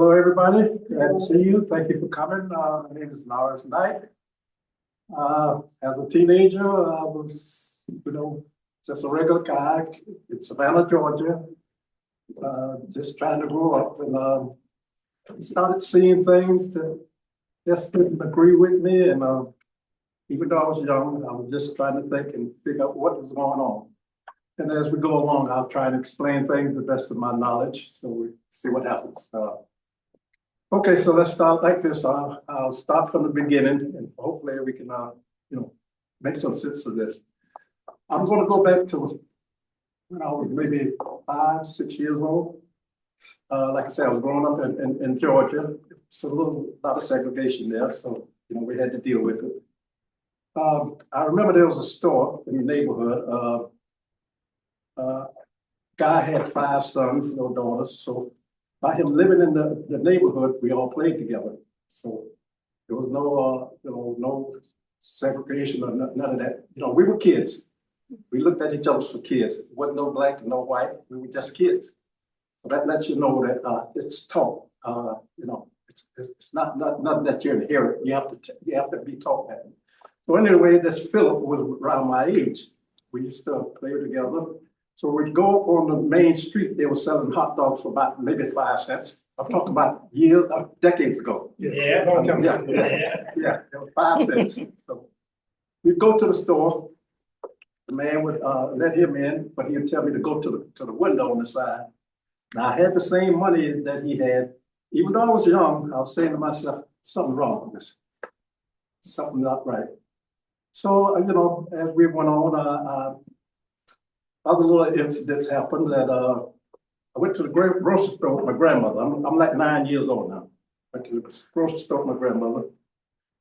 Hello, everybody. Glad to see you. Thank you for coming. My name is Norris Knight. As a teenager, I was, just a regular guy in Savannah, Georgia, just trying to grow up, and started seeing things that just didn't agree with me. And even though I was young, I was just trying to think and figure out what was going on. And as we go along, I'll try and explain things to the best of my knowledge, so we see what happens. Okay, so let's start like this. I'll start from the beginning, and hopefully we can, make some sense of this. I'm going to go back to when I was maybe 5, 6 years old. Like I said, I was growing up in Georgia. It's a lot of segregation there, so we had to deal with it. I remember there was a store in the neighborhood. Guy had 5 sons, no daughters. So by him living in the neighborhood, we all played together. So there was no segregation or none of that. We were kids. We looked at each other for kids. There wasn't no black and no white. We were just kids. So that lets you know that it's taught. It's not nothing that you inherit. You have to be taught that. So anyway, this Philip was around my age. We used to play together. So we'd go up on the main street. They were selling hot dogs for about maybe 5 cents. I'm talking about decades ago. Yeah, long time ago. Yeah, it was 5 cents. So we'd go to the store. The man would let him in, but he would tell me to go to the window on the side. Now I had the same money that he had. Even though I was young, I was saying to myself, something wrong with this. Something not right. So, as we went on, other little incidents happened that I went to the grocery store with my grandmother. I'm like 9 years old now. Went to the grocery store with my grandmother.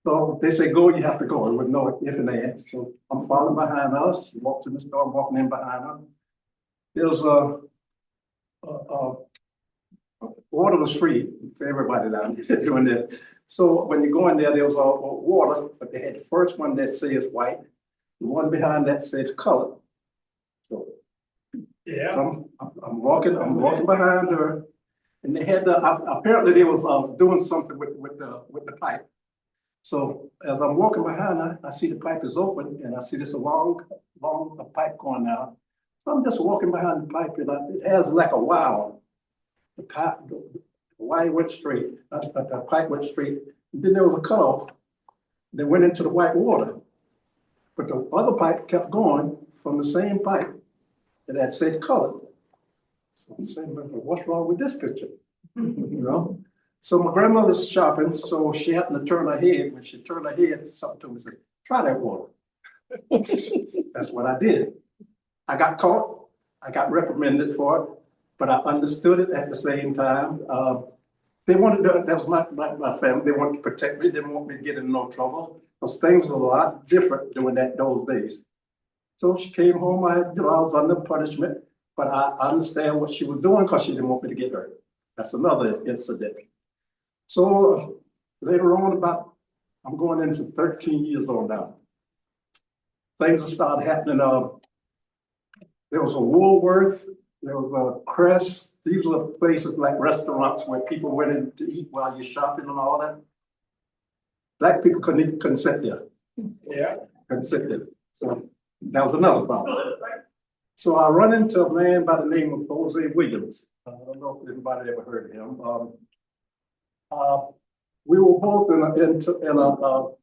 So they say, go, you have to go. There was no if and ands. So I'm following behind us. She walks in the store, I'm walking in behind her. There's water was free for everybody down doing this. So when you go in there, there was water, but they had the first one that says white, the one behind that says color. So yeah, I'm walking behind her, and they had apparently they was doing something with the pipe. So as I'm walking behind her, I see the pipe is open, and I see this long pipe going down. So I'm just walking behind the pipe, and it has like a wow. The wire went straight, the pipe went straight, and then there was a cutoff that went into the white water. But the other pipe kept going from the same pipe that said color. So I'm saying, what's wrong with this picture? So my grandmother's shopping, so she happened to turn her head. When she turned her head, something to me said, try that water. That's what I did. I got caught, I got reprimanded for it, but I understood it at the same time. They wanted to, that was my family, they wanted to protect me, they didn't want me to get in no trouble, because things were a lot different during those days. So she came home, I was under punishment, but I understand what she was doing because she didn't want me to get hurt. That's another incident. So later on, I'm going into 13 years old now. Things started happening. There was a Woolworth, there was a Crest. These were places like restaurants where people went in to eat while you're shopping and all that. Black people couldn't sit there. Yeah, couldn't sit there. So that was another problem. So I run into a man by the name of Jose Williams. I don't know if anybody ever heard of him. We were both in the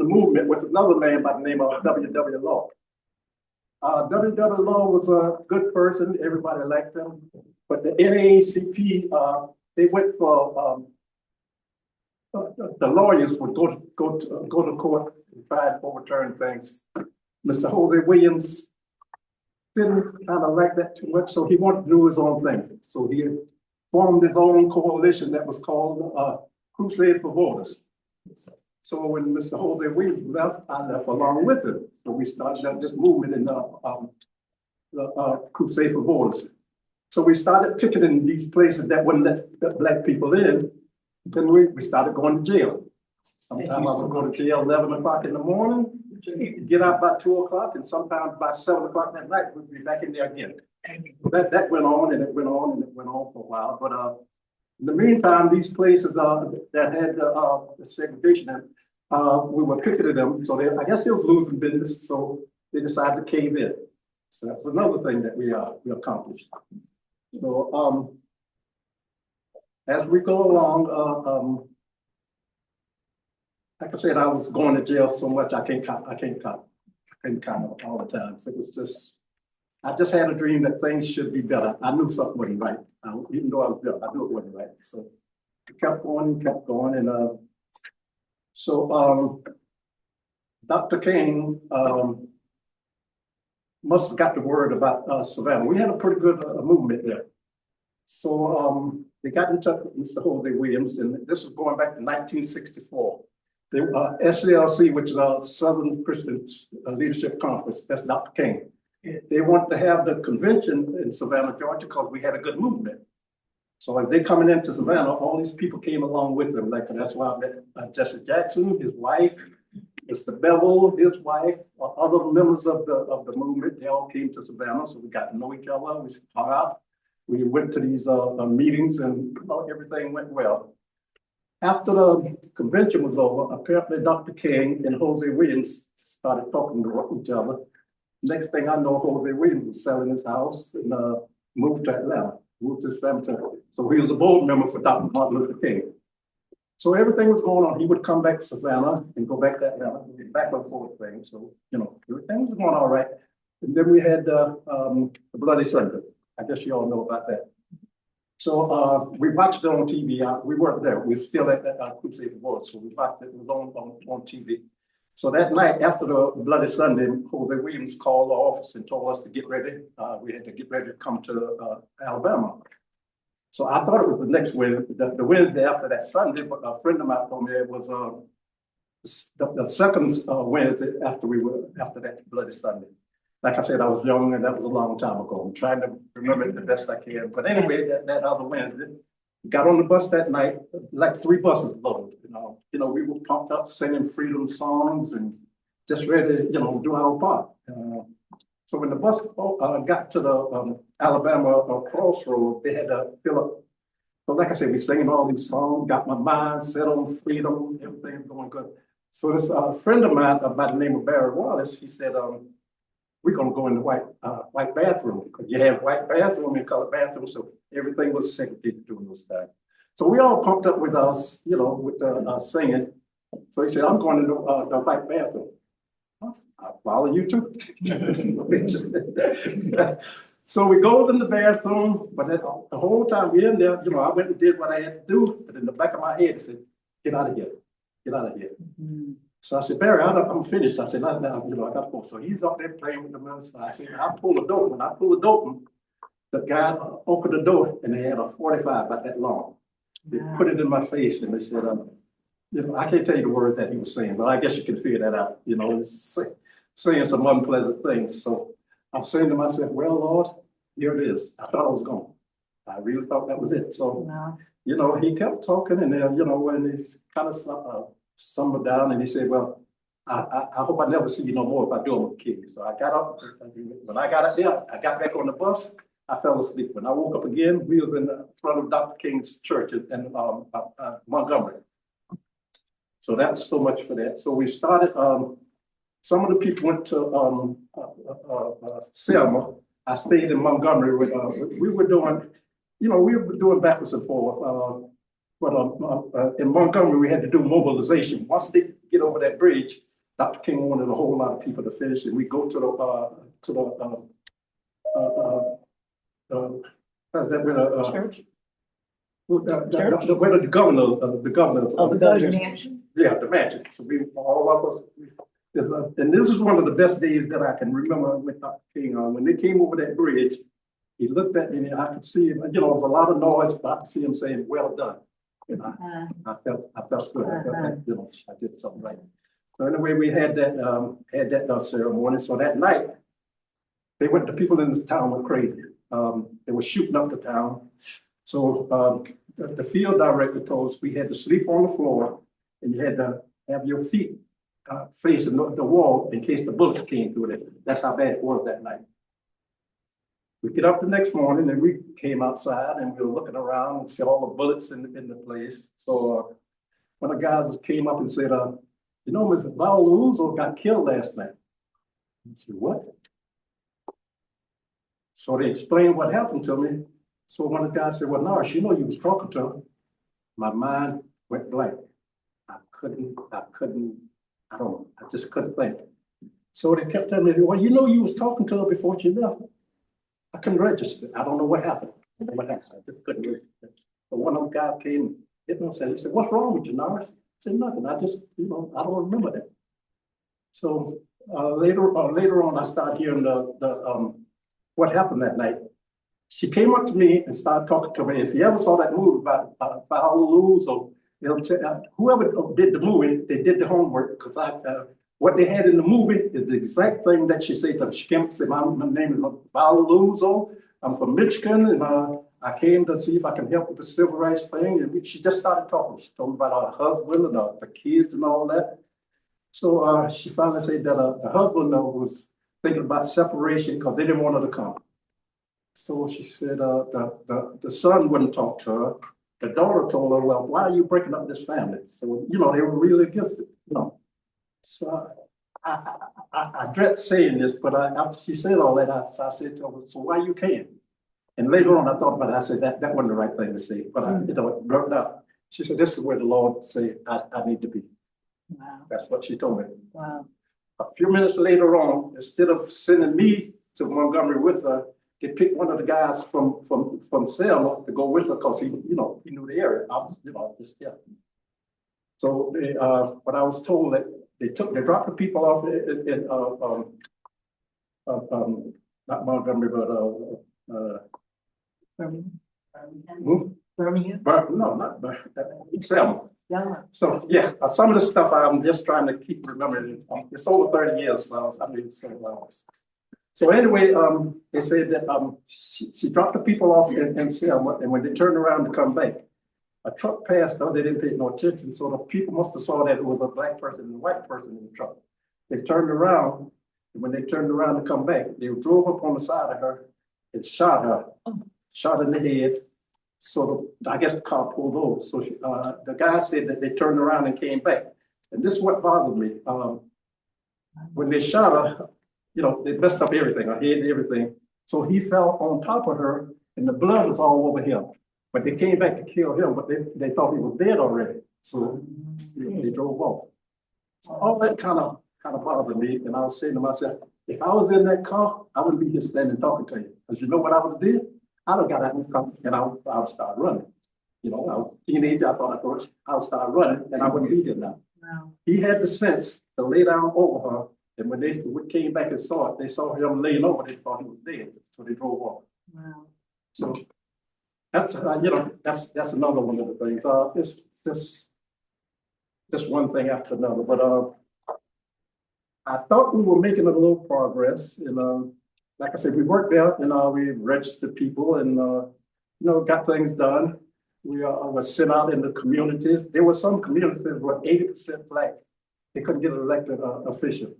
movement with another man by the name of W.W. Law. W.W. Law was a good person. Everybody liked him. But the NAACP, they went for the lawyers would go to court and try to overturn things. Mr. Jose Williams didn't kind of like that too much, so he wanted to do his own thing. So he formed his own coalition that was called Crusade for Voters. So when Mr. Jose Williams left, I left along with him. So we started up this movement in the Crusade for Voters. So we started picketing these places that wouldn't let black people in. Then we started going to jail. Sometimes I would go to jail 11 o'clock in the morning, get out by 2 o'clock, and sometimes by 7 o'clock at night, we'd be back in there again. That went on and it went on and it went on for a while. But In the meantime, these places that had the segregation, we were picketing them, so I guess they were losing business, so they decided to cave in. So that's another thing that we accomplished. So as we go along, like I said, I was going to jail so much I can't count all the time. So it was just, I just had a dream that things should be better. I knew something wasn't right. Even though I was young, I knew it wasn't right. So it kept going, and Dr. King must have got the word about Savannah. We had a pretty good movement there. So they got in touch with Mr. Jose Williams, and this was going back to 1964. SCLC, which is our Southern Christian Leadership Conference, that's Dr. King. They wanted to have the convention in Savannah, Georgia, because we had a good movement. So as they coming into Savannah, all these people came along with them. Like that's why I met Jesse Jackson, his wife, Mr. Bevel, his wife, other members of the movement. They all came to Savannah, so we got to know each other. We hung out. We went to these meetings, and everything went well. After the convention was over, apparently Dr. King and Jose Williams started talking to each other. Next thing I know, Jose Williams was selling his house and moved to Atlanta, moved to his family. So he was a board member for Dr. Martin Luther King. So everything was going on. He would come back to Savannah and go back to Atlanta, back and forth thing. So, everything was going all right. And then we had the Bloody Sunday. I guess you all know about that. So we watched it on TV. We weren't there. We were still at that Crusade Awards. So we watched it. It was on TV. So that night after the Bloody Sunday, Jose Williams called the office and told us to get ready. We had to get ready to come to Alabama. So I thought it was the next Wednesday, the Wednesday after that Sunday, but a friend of mine told me it was the second Wednesday after that Bloody Sunday. Like I said, I was young and that was a long time ago. I'm trying to remember it the best I can. But anyway, that other Wednesday, got on the bus that night, like 3 buses loaded. We were pumped up singing freedom songs and just ready to, do our part. So when the bus got to the Alabama crossroad, they had to fill up. So like I said, we singing all these songs, got my mind set on freedom, everything going good. So this friend of mine by the name of Barry Wallace, he said, we're going to go in the white bathroom, because you have white bathroom and colored bathroom, so everything was segregated during those times. So we all pumped up with us, with the singing. So he said, I'm going to the white bathroom. I'll follow you too. So we goes in the bathroom, but the whole time we're in there, I went and did what I had to do, but in the back of my head, I said, get out of here, get out of here. Mm-hmm. So I said, Barry, I'm finished. I said, now, I got to go. So he's up there playing with the mouse. I said, I'll pull the door. When I pull the door, the guy opened the door and they had a 45 about that long. They put it in my face and they said, I can't tell you the words that he was saying, but I guess you can figure that out. He's saying some unpleasant things. So I'm saying to myself, well, Lord, here it is. I thought I was gone. I really thought that was it. So, he kept talking and then, when he's kind of summed down and he said, well, I hope I never see you no more if I do, I'm gonna kill you. So I got up. When I got up there, I got back on the bus. I fell asleep. When I woke up again, we was in the front of Dr. King's church in Montgomery. So that's so much for that. So we started, some of the people went to Selma. I stayed in Montgomery with, we were doing backwards and forth. But in Montgomery, we had to do mobilization. Once they get over that bridge, Dr. King wanted a whole lot of people to finish, and we go to the church. Where the governor of the mansion. Yeah, the mansion. So we all of us. And this is one of the best days that I can remember with Dr. King. When they came over that bridge, he looked at me and I could see him. There was a lot of noise, but I could see him saying, "Well done." And I felt good. I felt like, I did something right. So anyway, we had that ceremony. So that night, the people in this town were crazy. They were shooting up the town. So the field director told us we had to sleep on the floor and you had to have your feet facing the wall in case the bullets came through it. That's how bad it was that night. We get up the next morning and we came outside and we were looking around and see all the bullets in the place. So one of the guys came up and said, you know, Mr. Baluzo got killed last night. I said, what? So they explained what happened to me. So one of the guys said, well, Norris, you know you was talking to her. My mind went blank. I don't know, I just couldn't think. So they kept telling me, well, you know you was talking to her before she left. I couldn't register. I don't know what happened. I don't know what happened. I just couldn't register. But one of the guys came, hit me and said, he said, what's wrong with you, Norris? I said, nothing. I just, you know, I don't remember that. So later on, I started hearing what happened that night. She came up to me and started talking to me. If you ever saw that movie about Paolo or whoever did the movie, they did the homework because what they had in the movie is the exact thing that she said to me. She came and said, my name is Paolo. I'm from Michigan, and I came to see if I can help with the civil rights thing. And she just started talking. She told me about her husband and the kids and all that. So she finally said that the husband was thinking about separation because they didn't want her to come. So she said the son wouldn't talk to her. The daughter told her, well, why are you breaking up this family? So, you know, they were really against it, you know. So I dread saying this, but after she said all that, I said to her, so why you came? And later on, I thought about it. I said, that wasn't the right thing to say, but you know, it worked out. She said, this is where the Lord said I need to be. Wow. That's what she told me. Wow. A few minutes later on, instead of sending me to Montgomery with her, they picked one of the guys from Selma to go with her because he knew the area. I was, you know, just yeah. So they, but I was told that they dropped the people off in not Montgomery, but Birmingham. No, not Selma. Yeah. So yeah, some of the stuff I'm just trying to keep remembering. It's over 30 years, so I mean, so anyway, they said that she dropped the people off in Selma, and when they turned around to come back, a truck passed her. They didn't pay no attention, so the people must have saw that it was a black person and a white person in the truck. They turned around, and when they turned around to come back, they drove up on the side of her and shot her, shot her in the head. So I guess the car pulled over. So the guy said that they turned around and came back. And this is what bothered me. When they shot her, you know, they messed up everything, her head and everything. So he fell on top of her and the blood was all over him. But they came back to kill him, but they thought he was dead already. So they drove off. So all that kind of bothered me. And I was saying to myself, if I was in that car, I wouldn't be here standing talking to you. Because you know what I would have did? I'd have got out of the car and I would start running. You know, I was a teenager, I would start running and I wouldn't be here now. Wow. He had the sense to lay down over her. And when they came back and saw it, they saw him laying over, they thought he was dead. So they drove off. Wow. So that's, you know, that's another one of the things. It's just one thing after another. But I thought we were making a little progress. And like I said, we worked there and we registered people and, you know, got things done. We were sent out in the communities. There were some communities that were 80% black. They couldn't get an elected official.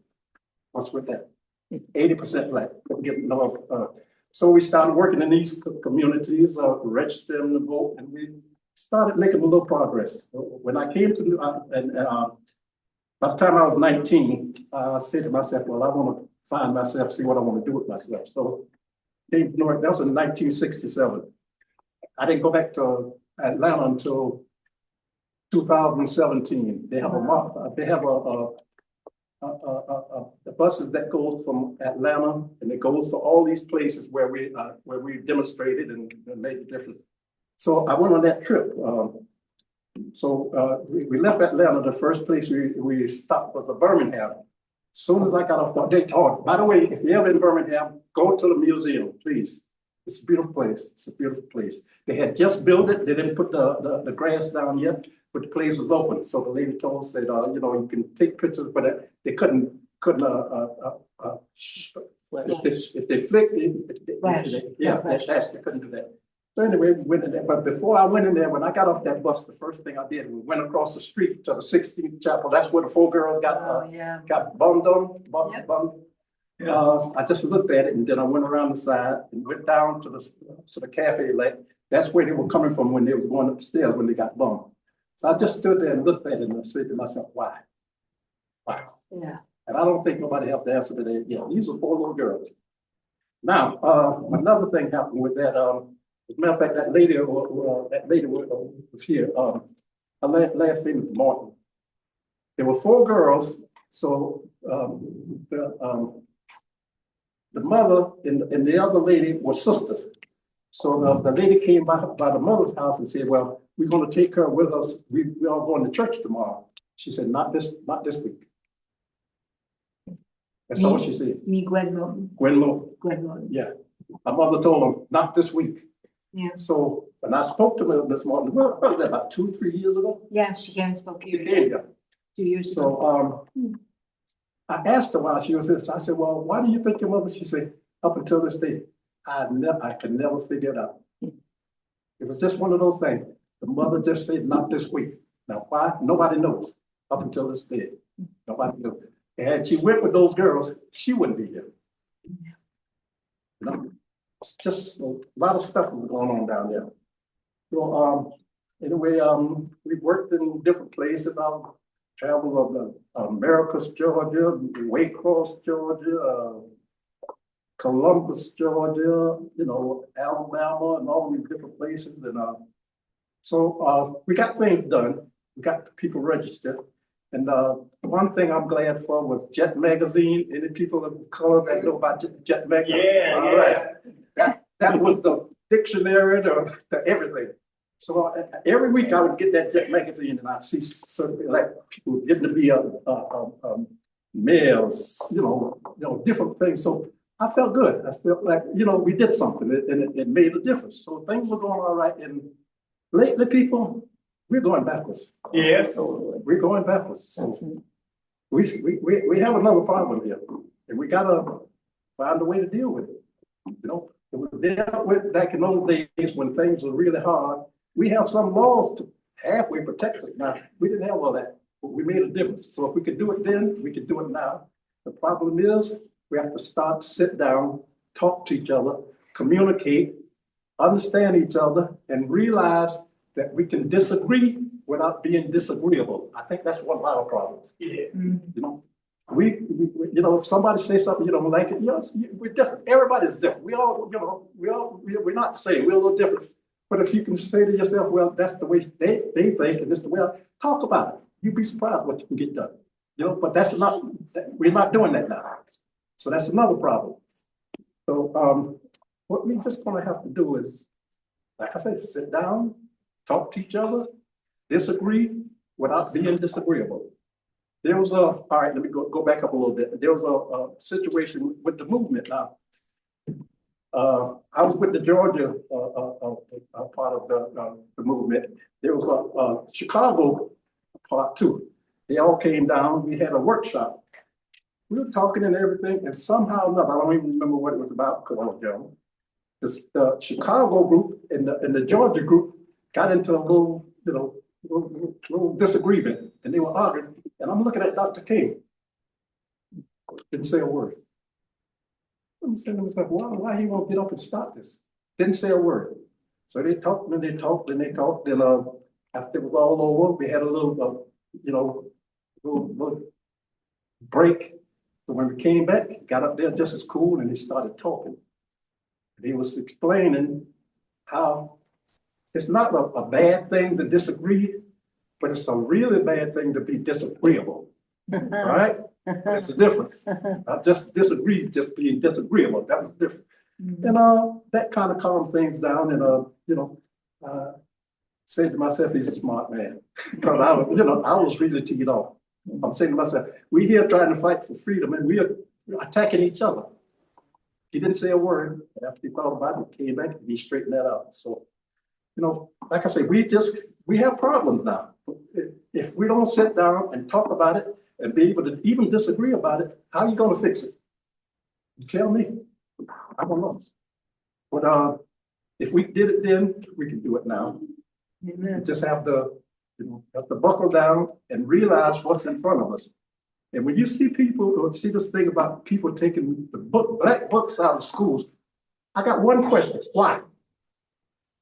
What's with that? 80% black. Couldn't get no. So we started working in these communities, registering to vote, and we started making a little progress. When I came to, by the time I was 19, I said to myself, well, I want to find myself, see what I want to do with myself. So that was in 1967. I didn't go back to Atlanta until 2017. They have the buses that goes from Atlanta and it goes to all these places where we demonstrated and made a difference. So I went on that trip. We left Atlanta. The first place we stopped was Birmingham. As soon as I got off, by the way, if you're ever in Birmingham, go to the museum, please. It's a beautiful place. It's a beautiful place. They had just built it. They didn't put the grass down yet, but the place was open. So the lady told us that, you know, you can take pictures, but they couldn't if they flicked it, they couldn't do that. So anyway, we went in there. But before I went in there, when I got off that bus, the first thing I did, we went across the street to the 16th chapel. That's where the 4 girls got bummed on. I just looked at it and then I went around the side and went down to the cafe. Like that's where they were coming from when they was going upstairs when they got bombed. So I just stood there and looked at it and I said to myself, why? Why? Yeah. And I don't think nobody have the answer to that yet. These are 4 little girls. Now, another thing happened with that. As a matter of fact, that lady was here. Her last name is Martin. There were 4 girls. So the mother and the other lady were sisters. So the lady came by the mother's house and said, well, we're going to take her with us. We are going to church tomorrow. She said, not this week. That's all she said. Gwen. Yeah. My mother told them, not this week. Yeah. So when I spoke to her this morning, what was that, about 2-3 years ago? Yeah, she came and spoke She here. did, yeah. 2 years ago. So I asked her while she was this. I said, well, why do you think your mother? She said, up until this day, I could never figure it out. It was just one of those things. The mother just said, not this week. Now, why? Nobody knows up until this day. Nobody knows. And had she went with those girls, she wouldn't be here. You know, it's just a lot of stuff was going on down there. So anyway, we worked in different places. I traveled of Americus, Georgia, Waycross, Georgia, Columbus, Georgia, you know, Alabama, and all these different places. And so we got things done. We got the people registered. And one thing I'm glad for was Jet Magazine. Any people of color that know about Jet Magazine? Yeah, all right. That was the dictionary to everything. So every week I would get that Jet Magazine and I'd see certain like people getting to be males, you know, different things. So I felt good. I felt like, you know, we did something and it made a difference. So things were going all right. And lately, people, we're going backwards. Yeah, so we're going backwards. So we have another problem here, and we gotta find a way to deal with it. You know, it was dealt with back in those days when things were really hard. We have some laws to halfway protect us now. We didn't have all that, but we made a difference. So if we could do it then, we can do it now. The problem is we have to sit down, talk to each other, communicate, understand each other, and realize that we can disagree without being disagreeable. I think that's one of our problems. Yeah. You know, we you know, if somebody says something you don't like it, you know, we're different. Everybody's different. We all, you know, we're not the same. We're a little different. But if you can say to yourself, well, that's the way they think, and this is the way talk about it. You'd be surprised what you can get done. You know, but we're not doing that now. So that's another problem. So what we just gonna have to do is, like I said, sit down, talk to each other, disagree without being disagreeable. There was all right, let me go back up a little bit. There was a situation with the movement now. I was with the Georgia part of the movement. There was a Chicago part too. They all came down. We had a workshop. We were talking and everything, and somehow or another, I don't even remember what it was about because I was young. The Chicago group and the Georgia group got into a little, you know, little disagreement, and they were arguing. And I'm looking at Dr. King. Didn't say a word. I'm saying to myself, why he won't get up and stop this? Didn't say a word. So they talked and they talked and they talked. And after it was all over, we had a little, you know, little break. So when we came back, got up there just as cool, and they started talking. And he was explaining how it's not a bad thing to disagree, but it's a really bad thing to be disagreeable. Right? That's the difference. Not just disagree, just being disagreeable. That was different. And that kind of calmed things down. And you know, said to myself, he's a smart man. Because I was, you know, I was really teed off. I'm saying to myself, we're here trying to fight for freedom, and we're attacking each other. He didn't say a word. After he thought about it, he came back and he straightened that out. So, you know, like I say, we have problems now. If we don't sit down and talk about it and be able to even disagree about it, how are you going to fix it? You tell me. I don't know. But if we did it then, we can do it now. We just have to, you know, buckle down and realize what's in front of us. And when you see people, or see this thing about people taking the black books out of schools, I got one question, why?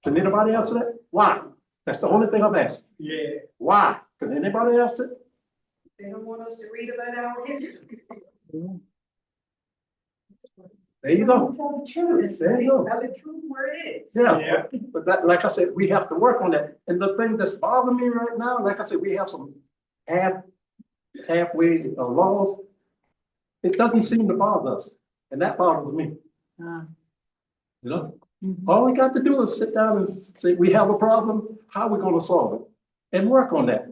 Can anybody answer that? Why? That's the only thing I'm asking. Yeah. Why? Can anybody answer it? They don't want us to read about our history. There you go. Tell the truth. There you go. Tell the truth where it is. Yeah, but that, like I said, we have to work on that. And the thing that's bothering me right now, like I said, we have some halfway laws. It doesn't seem to bother us, and that bothers me. Ah. You know, all we got to do is sit down and say, we have a problem, how are we gonna solve it? And work on that.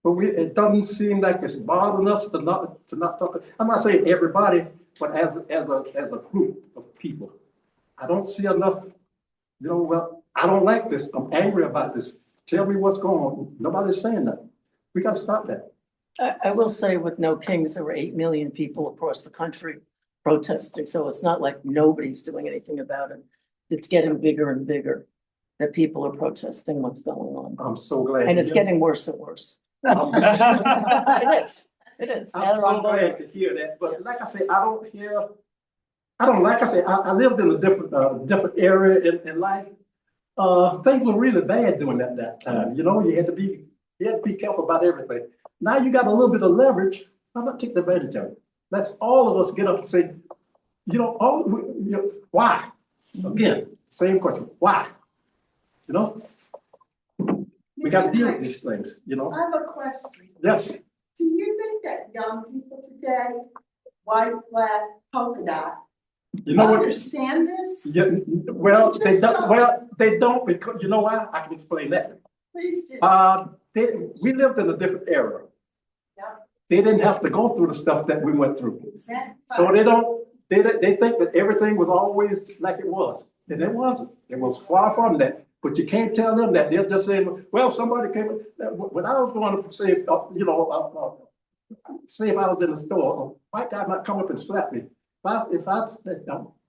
But it doesn't seem like it's bothering us to not talk. I'm not saying everybody, but as a group of people. I don't see enough, you know, well, I don't like this, I'm angry about this. Tell me what's going on. Nobody's saying that. We gotta stop that. I will say with No Kings, there were 8 million people across the country protesting, so it's not like nobody's doing anything about it. It's getting bigger and bigger, that people are protesting what's going on. I'm so glad. And it's getting worse and worse. It is, it is. I'm so glad to hear that, but like I say, like I say, I lived in a different area in life. Things were really bad during that time, you know, you had to be careful about everything. Now you got a little bit of leverage, I'm not taking advantage of it. Let's all of us get up and say, you know, why? Again, same question, why? You know? We got to deal with these things, you know? I have a question. Yes. Do you think that young people today, white, black, polka dot, You know what? understand this? Yeah, well, they don't because, you know why? I can explain that. Please do. We lived in a different era. Yeah. They didn't have to go through the stuff that we went through. Exactly. So they think that everything was always like it was, and it wasn't. It was far from that. But you can't tell them that. They're just saying, well, somebody came, when I was going to say, you know, say if I was in the store, a white guy might come up and slap me. If I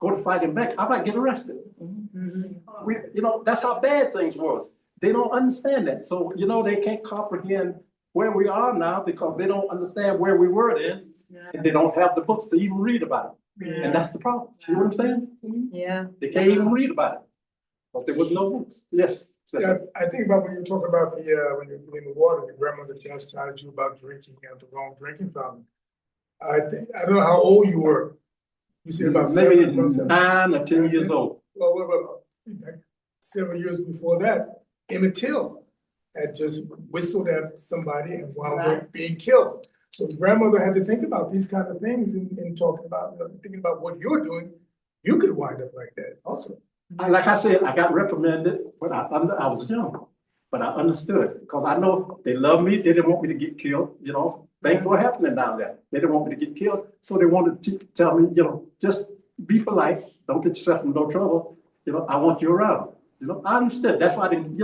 go to fight him back, I might get arrested. You know, that's how bad things was. They don't understand that. So, you know, they can't comprehend where we are now because they don't understand where we were then. And they don't have the books to even read about it. And that's the problem. See what I'm saying? Yeah. They can't even read about it. But there was no books. Yes. Yeah, I think about when you talk about when you're putting the water, your grandmother chastised you about drinking at the wrong drinking fountain. I don't know how old you were. You said about maybe 7, 9 or 10 years old. Well, 7 years before that, Emmett Till had just whistled at somebody and wound up being killed. So grandmother had to think about these kind of things and talking about, thinking about what you're doing. You could wind up like that also. Like I said, I got reprimanded, but I was young, but I understood because I know they love me. They didn't want me to get killed. You know, things were happening down there. They didn't want me to get killed, so they wanted to tell me, you know, just be polite. Don't get yourself in no trouble. You know, I want you around. You know, I understood. That's why I didn't.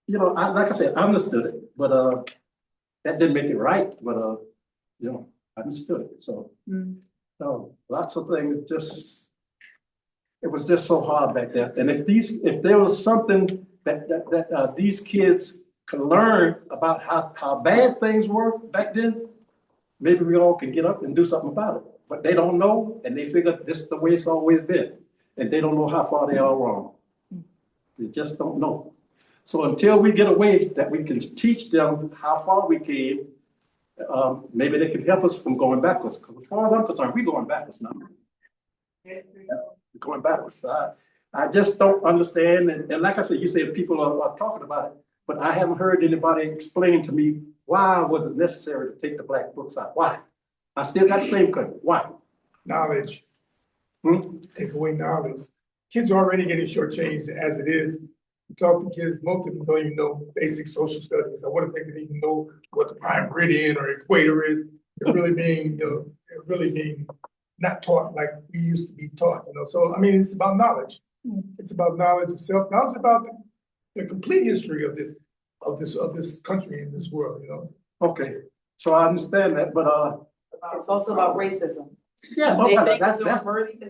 Like I said, I understood it, but that didn't make it right. But you know, I understood it. So, lots of things just. It was just so hard back there. And if there was something that these kids can learn about how bad things were back then, maybe we all can get up and do something about it. But they don't know, and they figure this is the way it's always been. And they don't know how far they are wrong. They just don't know. So until we get a way that we can teach them how far we came, maybe they can help us from going backwards. Because as far as I'm concerned, we're going backwards now. Going backwards. I just don't understand. And like I said, you said people are talking about it, but I haven't heard anybody explain to me why was it necessary to take the black books out? Why? I still got the same question. Why? Knowledge. Take away knowledge. Kids are already getting shortchanged as it is. You talk to kids, most of them don't even know basic social studies. I wonder if they can even know what the prime meridian or equator is. They're really being, not taught like we used to be taught, So I mean, it's about knowledge. It's about knowledge of self. Knowledge about the complete history of this country and this world. Okay, so I understand that, but it's also about racism. Yeah, they think it's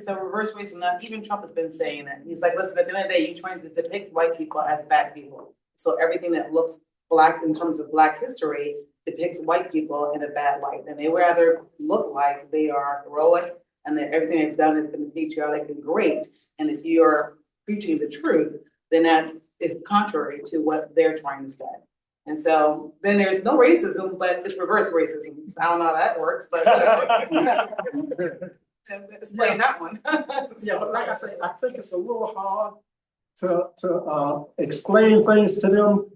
a reverse racism. Now, even Trump has been saying that. He's like, listen, at the end of the day, you're trying to depict white people as bad people. So everything that looks black in terms of black history depicts white people in a bad light, and they rather look like they are heroic and that everything they've done has been patriotic and great. And if you're preaching the truth, then that is contrary to what they're trying to say. And so then there's no racism, but it's reverse racism. So I don't know how that works, but explain that one. Yeah, but like I say, I think it's a little hard to explain things to them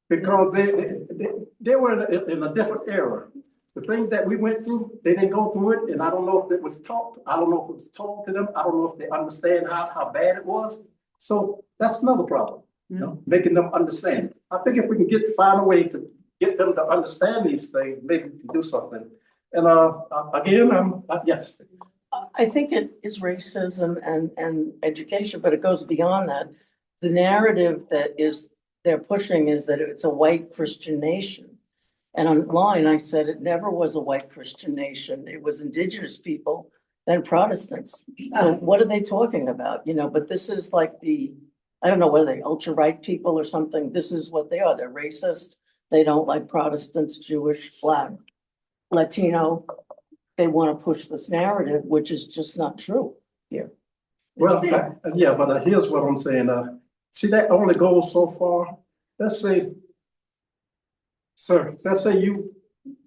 because they were in a different era. The things that we went through, they didn't go through it, and I don't know if it was taught. I don't know if it was told to them. I don't know if they understand how bad it was. So that's another problem, you know, making them understand. I think if we can find a way to get them to understand these things, maybe we can do something. And again, yes. I think it is racism and education, but it goes beyond that. The narrative that they're pushing is that it's a white Christian nation. And online, I said it never was a white Christian nation. It was indigenous people, then Protestants. So what are they talking about? You know, but this is like I don't know whether they ultra-right people or something. This is what they are. They're racist. They don't like Protestants, Jewish, Black, Latino. They want to push this narrative, which is just not true here. Well, yeah, but here's what I'm saying. See, that only goes so far. Let's say, sir, let's say you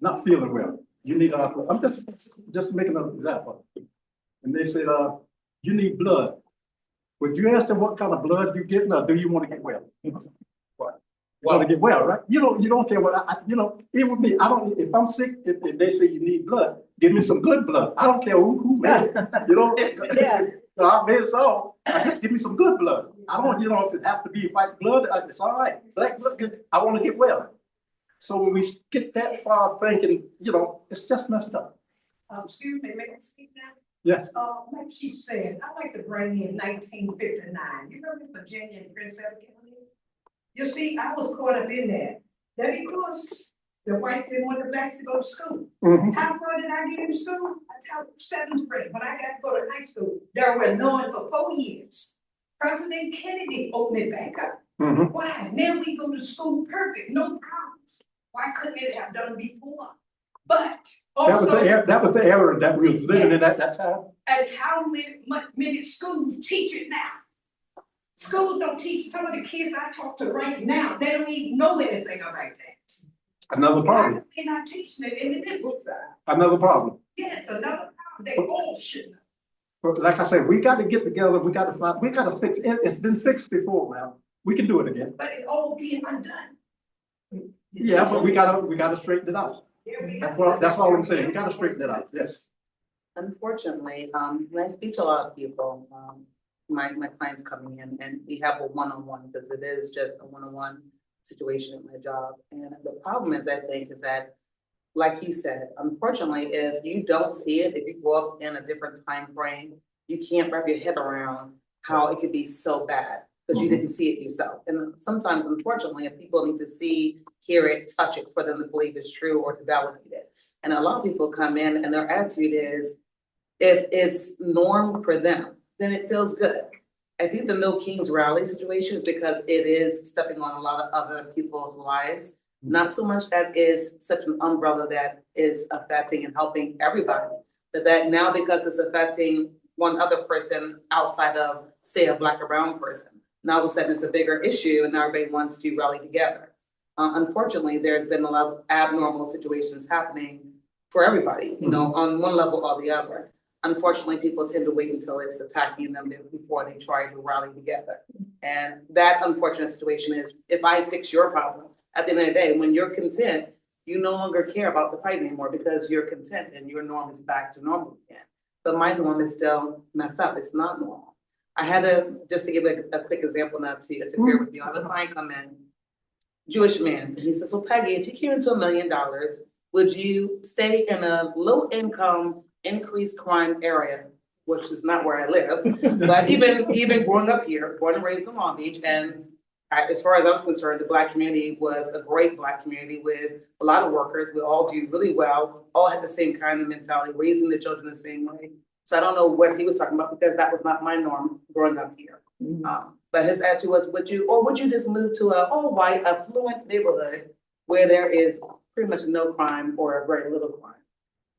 not feeling well. You need, I'm just making an example. And they said, you need blood. Would you ask them what kind of blood you get, or do you want to get well? What? You want to get well, right? You don't care what even with me, I don't, if I'm sick, if they say you need blood, give me some good blood. I don't care who made it. Yeah. God made us all. Just give me some good blood. I don't, if it have to be white blood, it's all right. Black blood, I want to get well. So when we get that far thinking, it's just messed up. Excuse me, may I speak now? Yes. Like she said, I like to bring in 1959. You remember Virginia and Prince Edward County? You see, I was caught up in that. That because the white didn't want the blacks to go to school. Mm-hmm. How far did I get in school? I taught 7th grade. When I got to go to high school, there were none for 4 years. President Kennedy opened it back up. Mm-hmm. Why? Now we go to school perfect, no problems. Why couldn't it have done before? But also, that was the era that we was living in at that time. and how many schools teach it now? Schools don't teach. Some of the kids I talk to right now, they don't even know anything about that. Another problem. They're not teaching it in the business side. Another problem. Yeah, it's another problem. They all should know. But like I said, we got to get together. We got to fix it. It's been fixed before now. We can do it again. But it all being undone. Yeah, but we gotta straighten it out. Yeah, we That's all I'm saying. We gotta straighten it out. Yes. Unfortunately, when I speak to a lot of people, my clients coming in, and we have a one-on-one because it is just a one-on-one situation at my job. And the problem is, I think, is that, like he said, unfortunately, if you don't see it, if you grow up in a different time frame, you can't wrap your head around how it could be so bad because you didn't see it yourself. And sometimes, unfortunately, if people need to see, hear it, touch it for them to believe it's true or to validate it. And a lot of people come in and their attitude is, if it's norm for them, then it feels good. I think the No Kings rally situation is because it is stepping on a lot of other people's lives. Not so much that is such an umbrella that is affecting and helping everybody, but that now because it's affecting one other person outside of, say, a Black or brown person, now all of a sudden it's a bigger issue and everybody wants to rally together. Unfortunately, there's been a lot of abnormal situations happening for everybody, on one level or the other. Unfortunately, people tend to wait until it's attacking them before they try to rally together. And that unfortunate situation is, if I fix your problem, at the end of the day, when you're content, you no longer care about the fight anymore because you're content and your norm is back to normal again. But my norm is still messed up. It's not normal. I had just to give a quick example now to share with you. I have a client come in, Jewish man. And he says, so Peggy, if you came into $1 million, would you stay in a low income, increased crime area, which is not where I live, but even growing up here, born and raised in Long Beach, and as far as I was concerned, the Black community was a great Black community with a lot of workers. We all do really well, all had the same kind of mentality, raising the children the same way. So I don't know what he was talking about because that was not my norm growing up here. But his attitude was, would you just move to a all white, affluent neighborhood where there is pretty much no crime or very little crime.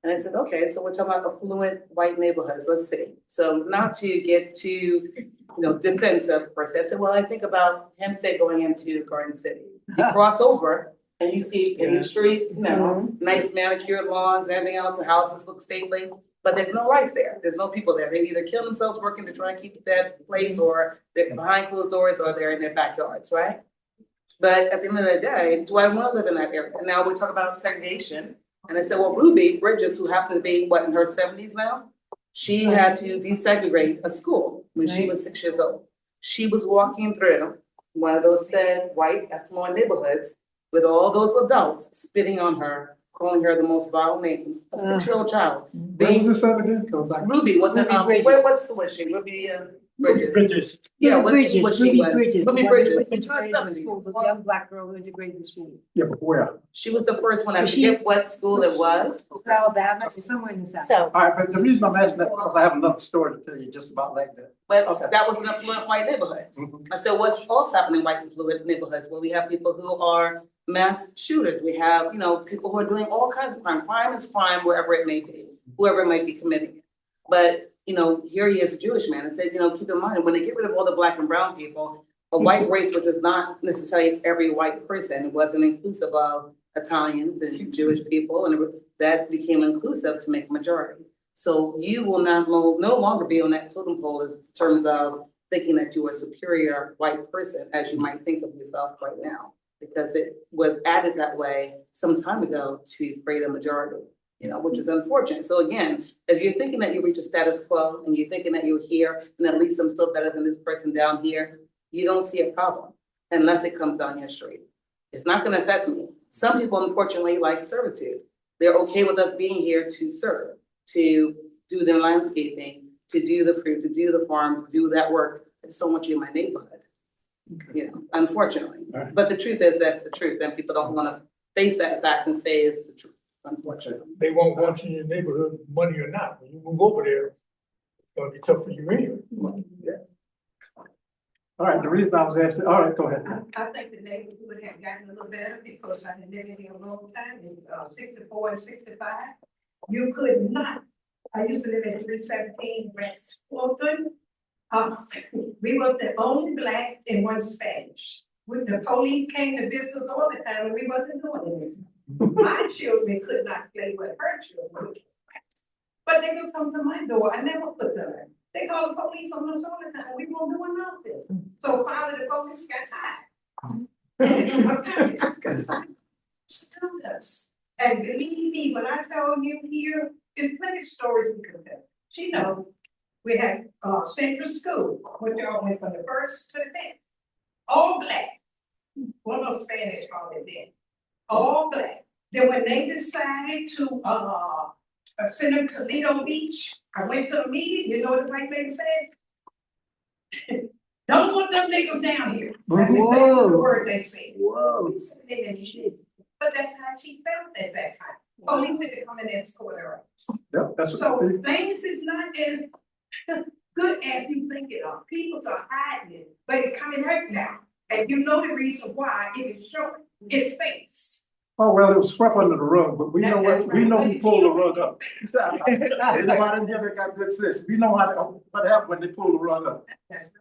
And I said, okay, so we're talking about affluent white neighborhoods, let's see. So not to get too, defensive per se. I said, well, I think about Hempstead going into Garden City. You cross over and you see in your street, nice manicured lawns, and everything else, the houses look stately, but there's no life there. There's no people there. They either kill themselves working to try and keep that place, or they're behind closed doors, or they're in their backyards, right? But at the end of the day, do I want to live in that area? And now we talk about segregation. And I said, well, Ruby Bridges, who happened to be, in her 70s now, she had to desegregate a school when she was 6 years old. She was walking through one of those said white affluent neighborhoods with all those adults spitting on her, calling her the most vile names, a 6-year-old child. Where was this at again? 'Cause I- Ruby, wasn't, what's the was she? Ruby, Bridges. Bridges. Yeah, what she was. Ruby Bridges. It's right in the school, the young black girl who integrated the school. Yeah, but where? She was the first one. I forget what school it was. Alabama, or somewhere in the south. So, All right, but the reason I'm asking that, because I have another story to tell you just about like that. But Okay. that was an affluent white neighborhood. Mhm. I said, what's also happening in white affluent neighborhoods? Well, we have people who are mass shooters. We have, people who are doing all kinds of crime. Crime is crime wherever it may be, whoever might be committing it. But, here he is, a Jewish man, and said, keep in mind, when they get rid of all the black and brown people, a white race, which is not necessarily every white person, wasn't inclusive of Italians and Jewish people, and that became inclusive to make a majority. So you will no longer be on that totem pole in terms of thinking that you're a superior white person, as you might think of yourself right now, because it was added that way some time ago to create a majority, which is unfortunate. So again, if you're thinking that you reach a status quo and you're thinking that you're here and at least I'm still better than this person down here, you don't see a problem unless it comes down your street. It's not going to affect me. Some people, unfortunately, like servitude. They're okay with us being here to serve, to do their landscaping, to do the fruit, to do the farm, to do that work. I just don't want you in my neighborhood, unfortunately. Right. But the truth is, that's the truth. And people don't want to face that fact and say it's the truth, unfortunately. They won't want you in your neighborhood, money or not. When you move over there, it's gonna be tough for you anyway. All right, the reason I was asking, all right, go ahead. I think the neighborhood would have gotten a little better because I've been living here a long time, in 64 and 65. You could not, I used to live at 317 West Fulton. We was the only black and one Spanish. When the police came to visit us all the time, and we wasn't doing anything. My children could not play with her children. But they would come to my door, I never put them in. They called the police on us all the time, we won't do nothing. So finally the police got tired. And it took time. Stood us. And believe me, when I tell you here, there's plenty of stories we could tell. She knows, we had Central School, which y'all went from the first to the 10th. All black. One of Spanish called it then. All black. Then when they decided to send them to Lido Beach, I went to a meeting, you know what the white lady said? Don't want them niggas down here. That's exactly the word they said. whoa. But that's how she felt at that time. Police had to come in and escort her out. Yeah, that's what. So things is not as good as you think it are. People are hiding it, but it's coming out now. And you know the reason why it is showing its face. Oh, well, it was swept under the rug, but we know what, we know who pulled the rug up. Anybody never got good sense. We know what happened when they pulled the rug up.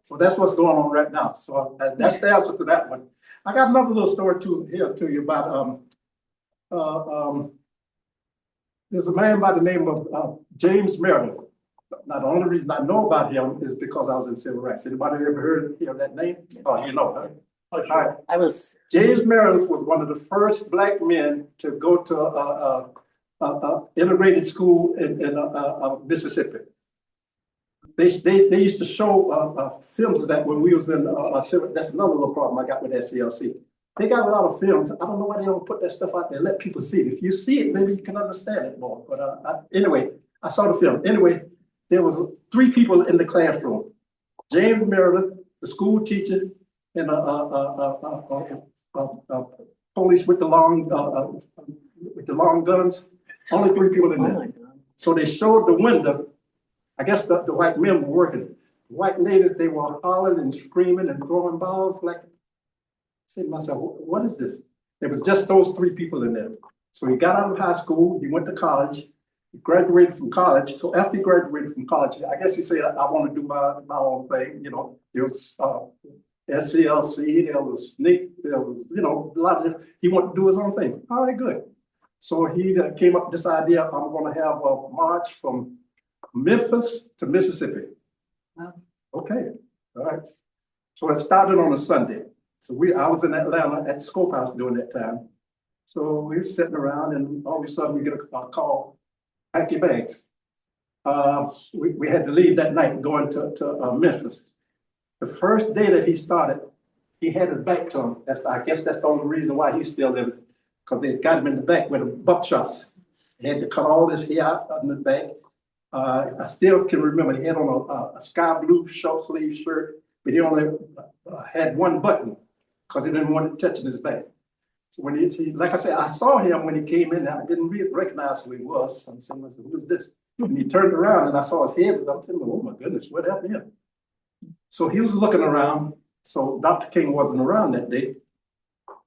So that's what's going on right now. So that's the answer to that one. I got another little story to you about, there's a man by the name of James Meredith. Now, the only reason I know about him is because I was in civil rights. Anybody ever heard that name? Oh, you know, huh? All right. I was, James Meredith was one of the first black men to go to a integrated school in Mississippi. They used to show films of that when we was in that's another little problem I got with SCLC. They got a lot of films. I don't know why they don't put that stuff out there and let people see it. If you see it, maybe you can understand it more. But anyway, I saw the film. Anyway, there was 3 people in the classroom. James Meredith, the school teacher, and police with the long guns. Only 3 people in oh there. my God. So they showed the window. I guess the white men were working. The white ladies, they were hollering and screaming and throwing balls. Like, I said to myself, what is this? It was just those 3 people in there. So he got out of high school, he went to college, he graduated from college. So after he graduated from college, I guess he said, I want to do my own thing, you know. There was SCLC, there was SNCC, there was, you know, a lot of, he wanted to do his own thing. All right, good. So he came up with this idea, I'm gonna have a march from Memphis to Mississippi. Wow. Okay, all right. So it started on a Sunday. So I was in Atlanta at the Scope House during that time. So we were sitting around and all of a sudden we get a call, pack your bags. We had to leave that night going to Memphis. The first day that he started, he had his back to him. I guess that's the only reason why he's still living, because they got him in the back with the buckshots. He had to cut all this hair out in the back. I still can remember he had on a sky blue short sleeve shirt, but he only had one button because he didn't want it touching his back. So when he, like I said, I saw him when he came in. I didn't really recognize who he was. I'm saying, who is this? And he turned around and I saw his head. I'm thinking, oh my goodness, what happened here? So he was looking around. So Dr. King wasn't around that day.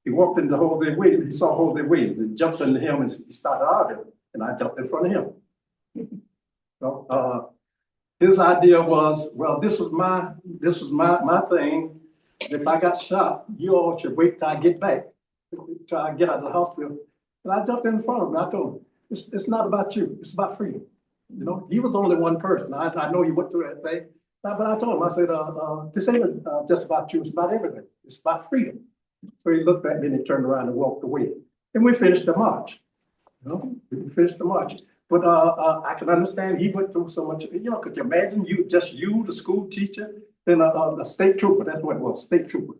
He walked into Jose Williams. He saw Jose Williams and jumped into him and he started arguing. And I jumped in front of him. So his idea was, well, this was my thing. If I got shot, you all should wait till I get back, till I get out of the hospital. And I jumped in front of him. I told him, it's not about you. It's about freedom. You know, he was only one person. I know he went through that thing, but I told him, I said, this ain't just about you. It's about everything. It's about freedom. So he looked at me and he turned around and walked away. And we finished the march. You know, we finished the march. But I can understand he went through so much. You know, could you imagine you, the school teacher, then a state trooper? That's what it was, state trooper.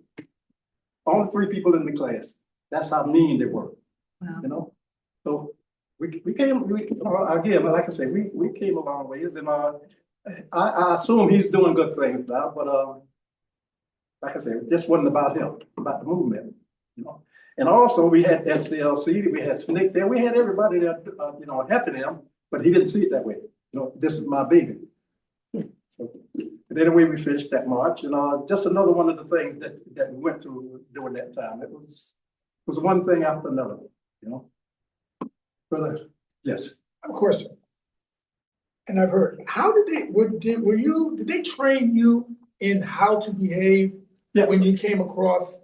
Only 3 people in the class. That's how mean they were. Wow. You know, so we came. Again, like I say, we came a long ways, and I assume he's doing good things now. But like I say, it just wasn't about him. It's about the movement. You know. And also we had SCLC, we had SNCC there, we had everybody there, you know, helping him, but he didn't see it that way. You know, this is my baby. So, but anyway, we finished that march, and just another one of the things that we went through during that time. It was one thing after another, you know. But yes. I have a question. And I've heard, how did did they train you in how to behave when you came across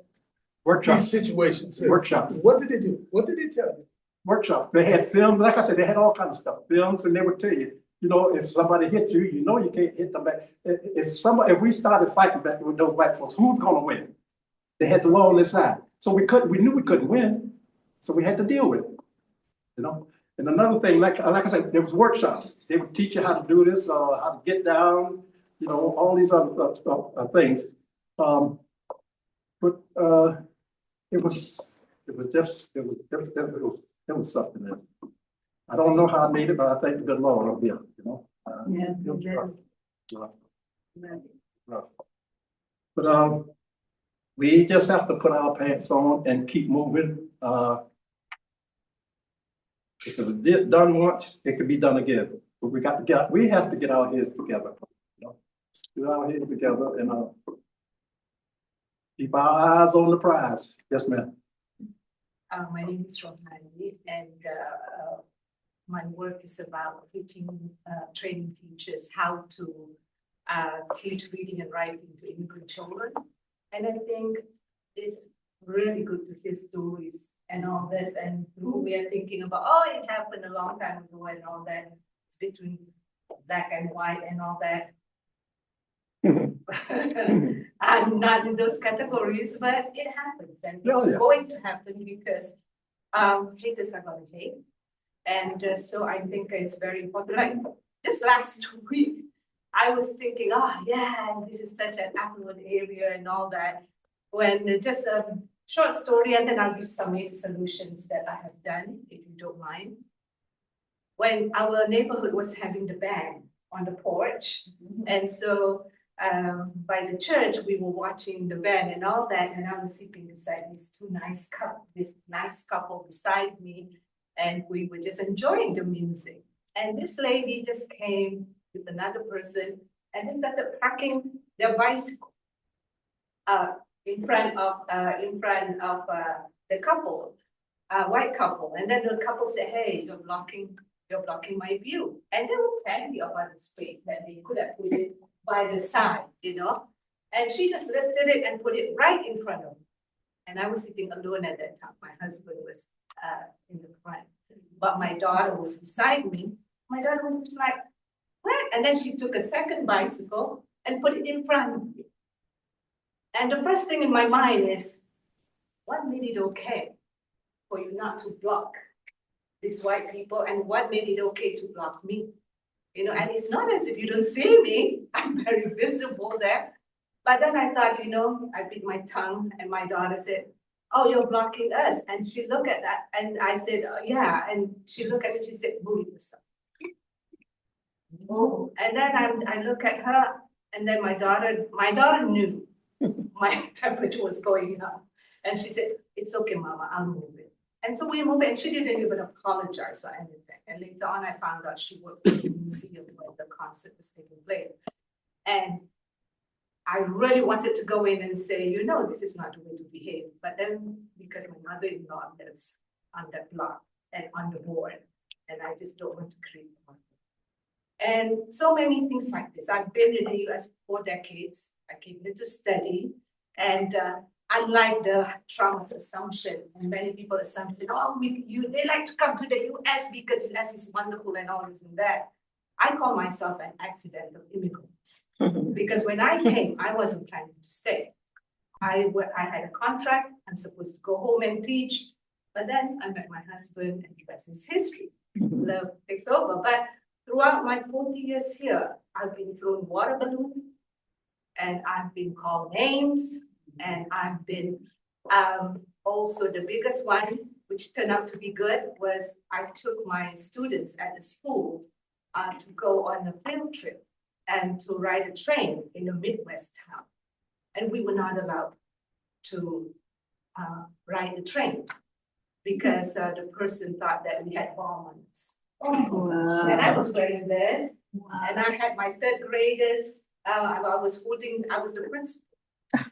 Workshops. these situations? Workshops. What did they do? What did they tell you? Workshops. They had films, like I said, they had all kinds of stuff, films, and they would tell you, you know, if somebody hit you, you know you can't hit them back. If we started fighting back with those white folks, who's gonna win? They had the law on their side. So we knew we couldn't win. So we had to deal with it. You know? And another thing, like I said, there was workshops. They would teach you how to do this, how to get down, you know, all these other things. But it was something else. I don't know how I made it, but I thank the good Lord over here, you know. It was rough. But we just have to put our pants on and keep moving. If it was done once, it could be done again. But we have to get our heads together. You know, get our heads together and keep our eyes on the prize. Yes, ma'am. My name is Norris Knight, and my work is about training teachers how to teach reading and writing to immigrant children. And I think it's really good to hear stories and all this, and we are thinking about, oh, it happened a long time ago and all that. It's between black and white and all that. I'm not in those categories, but it happens, and it's going to happen because haters are going to hate. And so I think it's very important. Like just last week, I was thinking, oh yeah, this is such an affluent area and all that. When just a short story, and then I'll give some maybe solutions that I have done, if you don't mind. When our neighborhood was having the band on the porch, and so by the church, we were watching the band and all that, and I was sitting beside this nice couple beside me, and we were just enjoying the music. And this lady just came with another person, and they started parking their bicycle in front of the couple. a white couple, and then the couple said, hey, you're blocking my view. And there were plenty of other space that they could have put it by the side, you know? And she just lifted it and put it right in front of me. And I was sitting alone at that time. My husband was in the front, but my daughter was beside me. My daughter was just like, what? And then she took a second bicycle and put it in front of me. And the first thing in my mind is, what made it okay for you not to block these white people, and what made it okay to block me? You know, and it's not as if you don't see me. I'm very visible there. But then I thought, you know, I bit my tongue, and my daughter said, oh, you're blocking us. And she looked at that, and I said, oh, yeah. And she looked at me, she said, bully yourself. Oh, and then I look at her, and then my daughter knew my temperature was going up. And she said, it's okay, Mama, I'll move it. And so we moved it, and she didn't even apologize or anything. And later on, I found out she worked for the museum where the concert was taking place. And I really wanted to go in and say, you know, this is not the way to behave. But then, because my mother-in-law lives on that block and on the board, and I just don't want to create one. And so many things like this. I've been in the US for 4 decades. I came here to study, and unlike the Trump's assumption, and many people assume, oh, they like to come to the US because US is wonderful and all this and that. I call myself an accidental immigrant because when I came, I wasn't planning to stay. I had a contract. I'm supposed to go home and teach, but then I met my husband, and the rest is history. Love takes over. But throughout my 40 years here, I've been thrown water balloon, and I've been called names, and I've been also the biggest one, which turned out to be good, was I took my students at the school to go on a field trip and to ride a train in a Midwest town. And we were not allowed to ride the train because the person thought that we had bomb on us. Wow. And I was wearing this, and I had my third graders. I was the principal.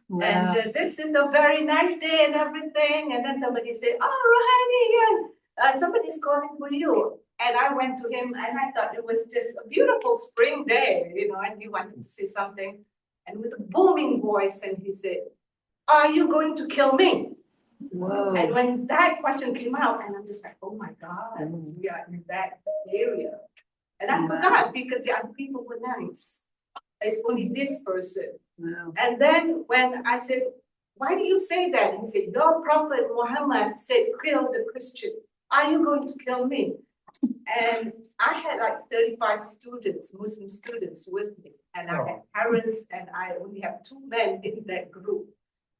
Wow. And said, this is a very nice day and everything. And then somebody said, oh, Rohani, somebody's calling for you. And I went to him, and I thought it was just a beautiful spring day, you know, and he wanted to say something. And with a booming voice, and he said, are you going to kill me? Whoa. And when that question came out, and I'm just like, oh my God, we are in that area. And I forgot because the other people were nice. It's only this person. Wow. And then when I said, why do you say that? He said, your prophet Muhammad said, kill the Christian. Are you going to kill me? And I had like 35 students, Muslim students with me. And I had parents, and I only have 2 men in that group.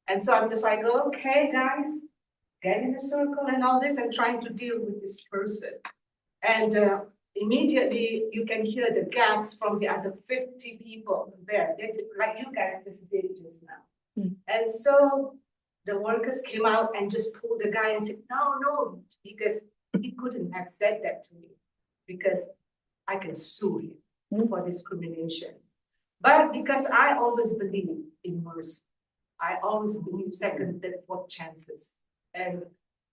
And so I'm just like, okay, guys, get in a circle and all this, and trying to deal with this person. And immediately you can hear the gaps from the other 50 people there, like you guys just did just now. And so the workers came out and just pulled the guy and said, no, because he couldn't have said that to me because I can sue him for discrimination. But because I always believe in mercy, I always believe second, third, fourth chances. And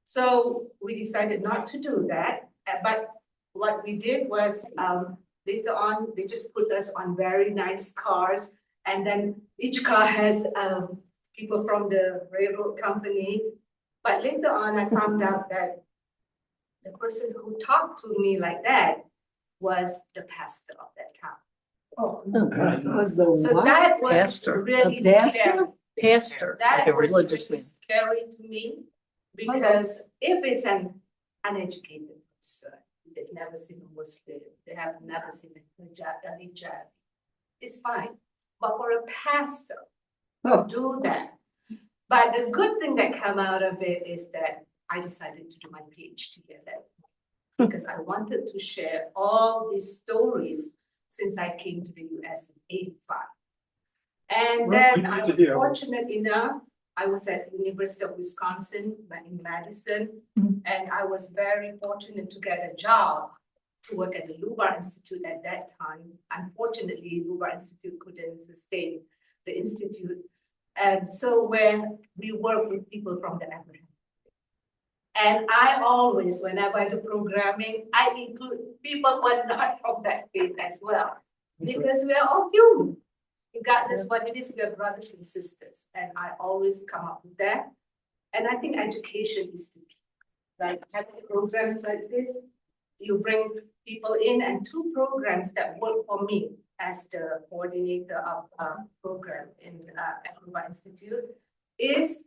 so we decided not to do that. But what we did was later on, they just put us on very nice cars. And then each car has people from the railroad company. But later on, I found out that the person who talked to me like that was the pastor of that town. Oh, was the So what? that was Pastor. really A pastor? scary. Pastor, That like a was religious really man. scary to me because if it's an uneducated person, they've never seen a Muslim, they have never seen a hijab, it's fine. But for a pastor to do that, but the good thing that came out of it is that I decided to do my PhD at that point because I wanted to share all these stories since I came to the US in '85. And then I was fortunate enough, I was at the University of Wisconsin in Madison, and I was very fortunate to get a job to work at the Lubar Institute at that time. Unfortunately, Lubar Institute couldn't sustain the institute. And so where we work with people from the Abraham. And I always, whenever I do programming, I include people who are not from that faith as well. Because we are all human. Regardless what it is, we are brothers and sisters. And I always come up with that. And I think education is the key. Like having programs like this, you bring people in, and two programs that work for me as the coordinator of a program in Equitable Institute is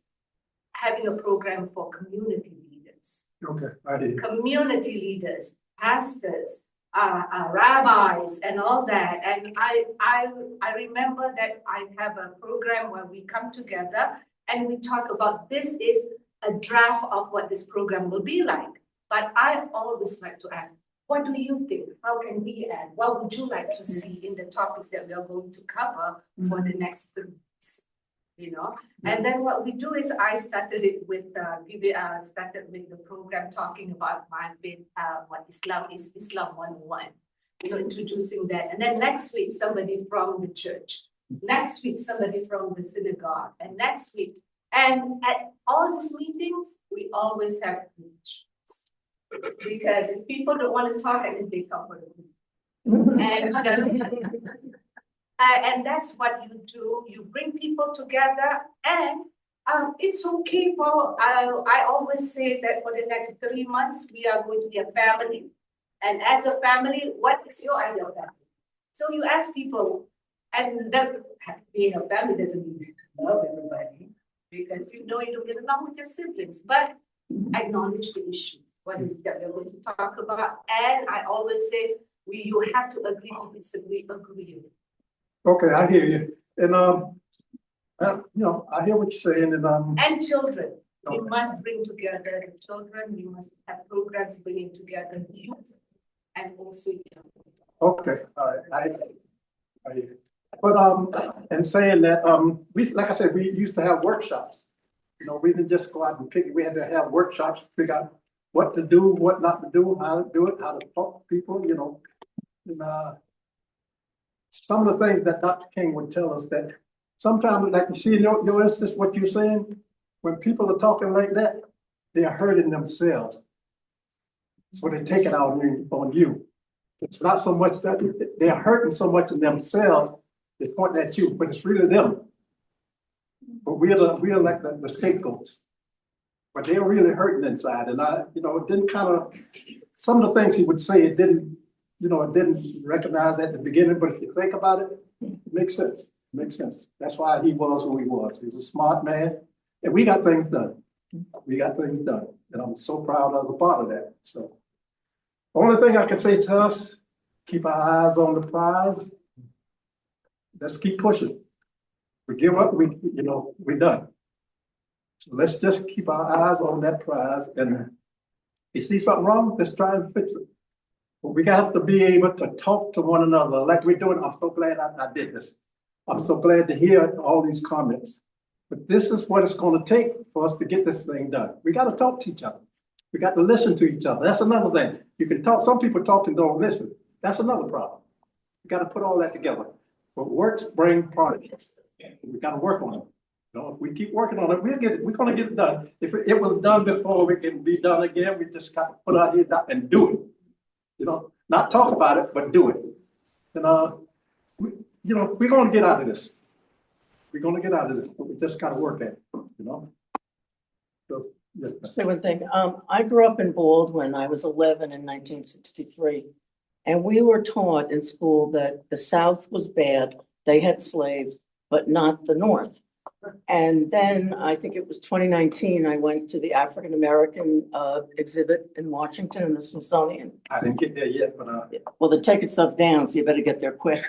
having a program for community leaders. Okay, I did. Community leaders, pastors, rabbis, and all that. And I remember that I have a program where we come together and we talk about this is a draft of what this program will be like. But I always like to ask, what do you think? How can we add? What would you like to see in the topics that we are going to cover for the next 3 weeks? You know, and then what we do is I started it with started with the program talking about my faith, what Islam is, Islam 101, you know, introducing that. And then next week, somebody from the church. Next week, somebody from the synagogue. And next week, and at all these meetings, we always have discussions. Because if people don't want to talk, I think they come for the meeting. And that's what you do. You bring people together, and it's okay for, I always say that for the next 3 months, we are going to be a family. And as a family, what is your ideal family? So you ask people, and that being a family doesn't mean to love everybody, because you know you don't get along with your siblings, but acknowledge the issue. What is it that we're going to talk about? And I always say, you have to agree to disagree, agree. Okay, I hear you. And, you know, I hear what you're saying, And children, we Okay. must bring together the children, we must have programs bringing together youth and also young. Okay, all right, I hear you. But, and saying that, we, like I said, we used to have workshops. You know, we didn't just go out and pick it. We had to have workshops, figure out what to do, what not to do, how to do it, how to talk to people, you know. And, some of the things that Dr. King would tell us that sometimes, like you see in your instance, what you're saying, when people are talking like that, they are hurting themselves. So they take it out on you. It's not so much that they're hurting so much in themselves, they point at you, but it's really them. But we're like the scapegoats. But they're really hurting inside. And you know, it didn't kind of, some of the things he would say, it didn't recognize at the beginning, but if you think about it, it makes sense. It makes sense. That's why he was who he was. He was a smart man, and we got things done. We got things done, and I'm so proud of a part of that. So, the only thing I can say to us, keep our eyes on the prize. Let's keep pushing. We give up, we're done. So let's just keep our eyes on that prize, and if you see something wrong, let's try and fix it. But we have to be able to talk to one another like we're doing. I'm so glad I did this. I'm so glad to hear all these comments. But this is what it's going to take for us to get this thing done. We got to talk to each other. We got to listen to each other. That's another thing. You can talk, some people talk and don't listen. That's another problem. We got to put all that together. But works bring progress. We got to work on it. You know, if we keep working on it, we'll get it. We're going to get it done. If it was done before, it can be done again. We just got to put our head down and do it. You know, not talk about it, but do it. And, you know, we're going to get out of this. We're going to get out of this, but we just got to work at it, you know? So, yes. Say one thing, I grew up in Baldwin. I was 11 in 1963. And we were taught in school that the South was bad. They had slaves, but not the North. And then I think it was 2019, I went to the African American exhibit in Washington in the Smithsonian. I didn't get there yet, but Well, they're taking stuff down, so you better get there quick.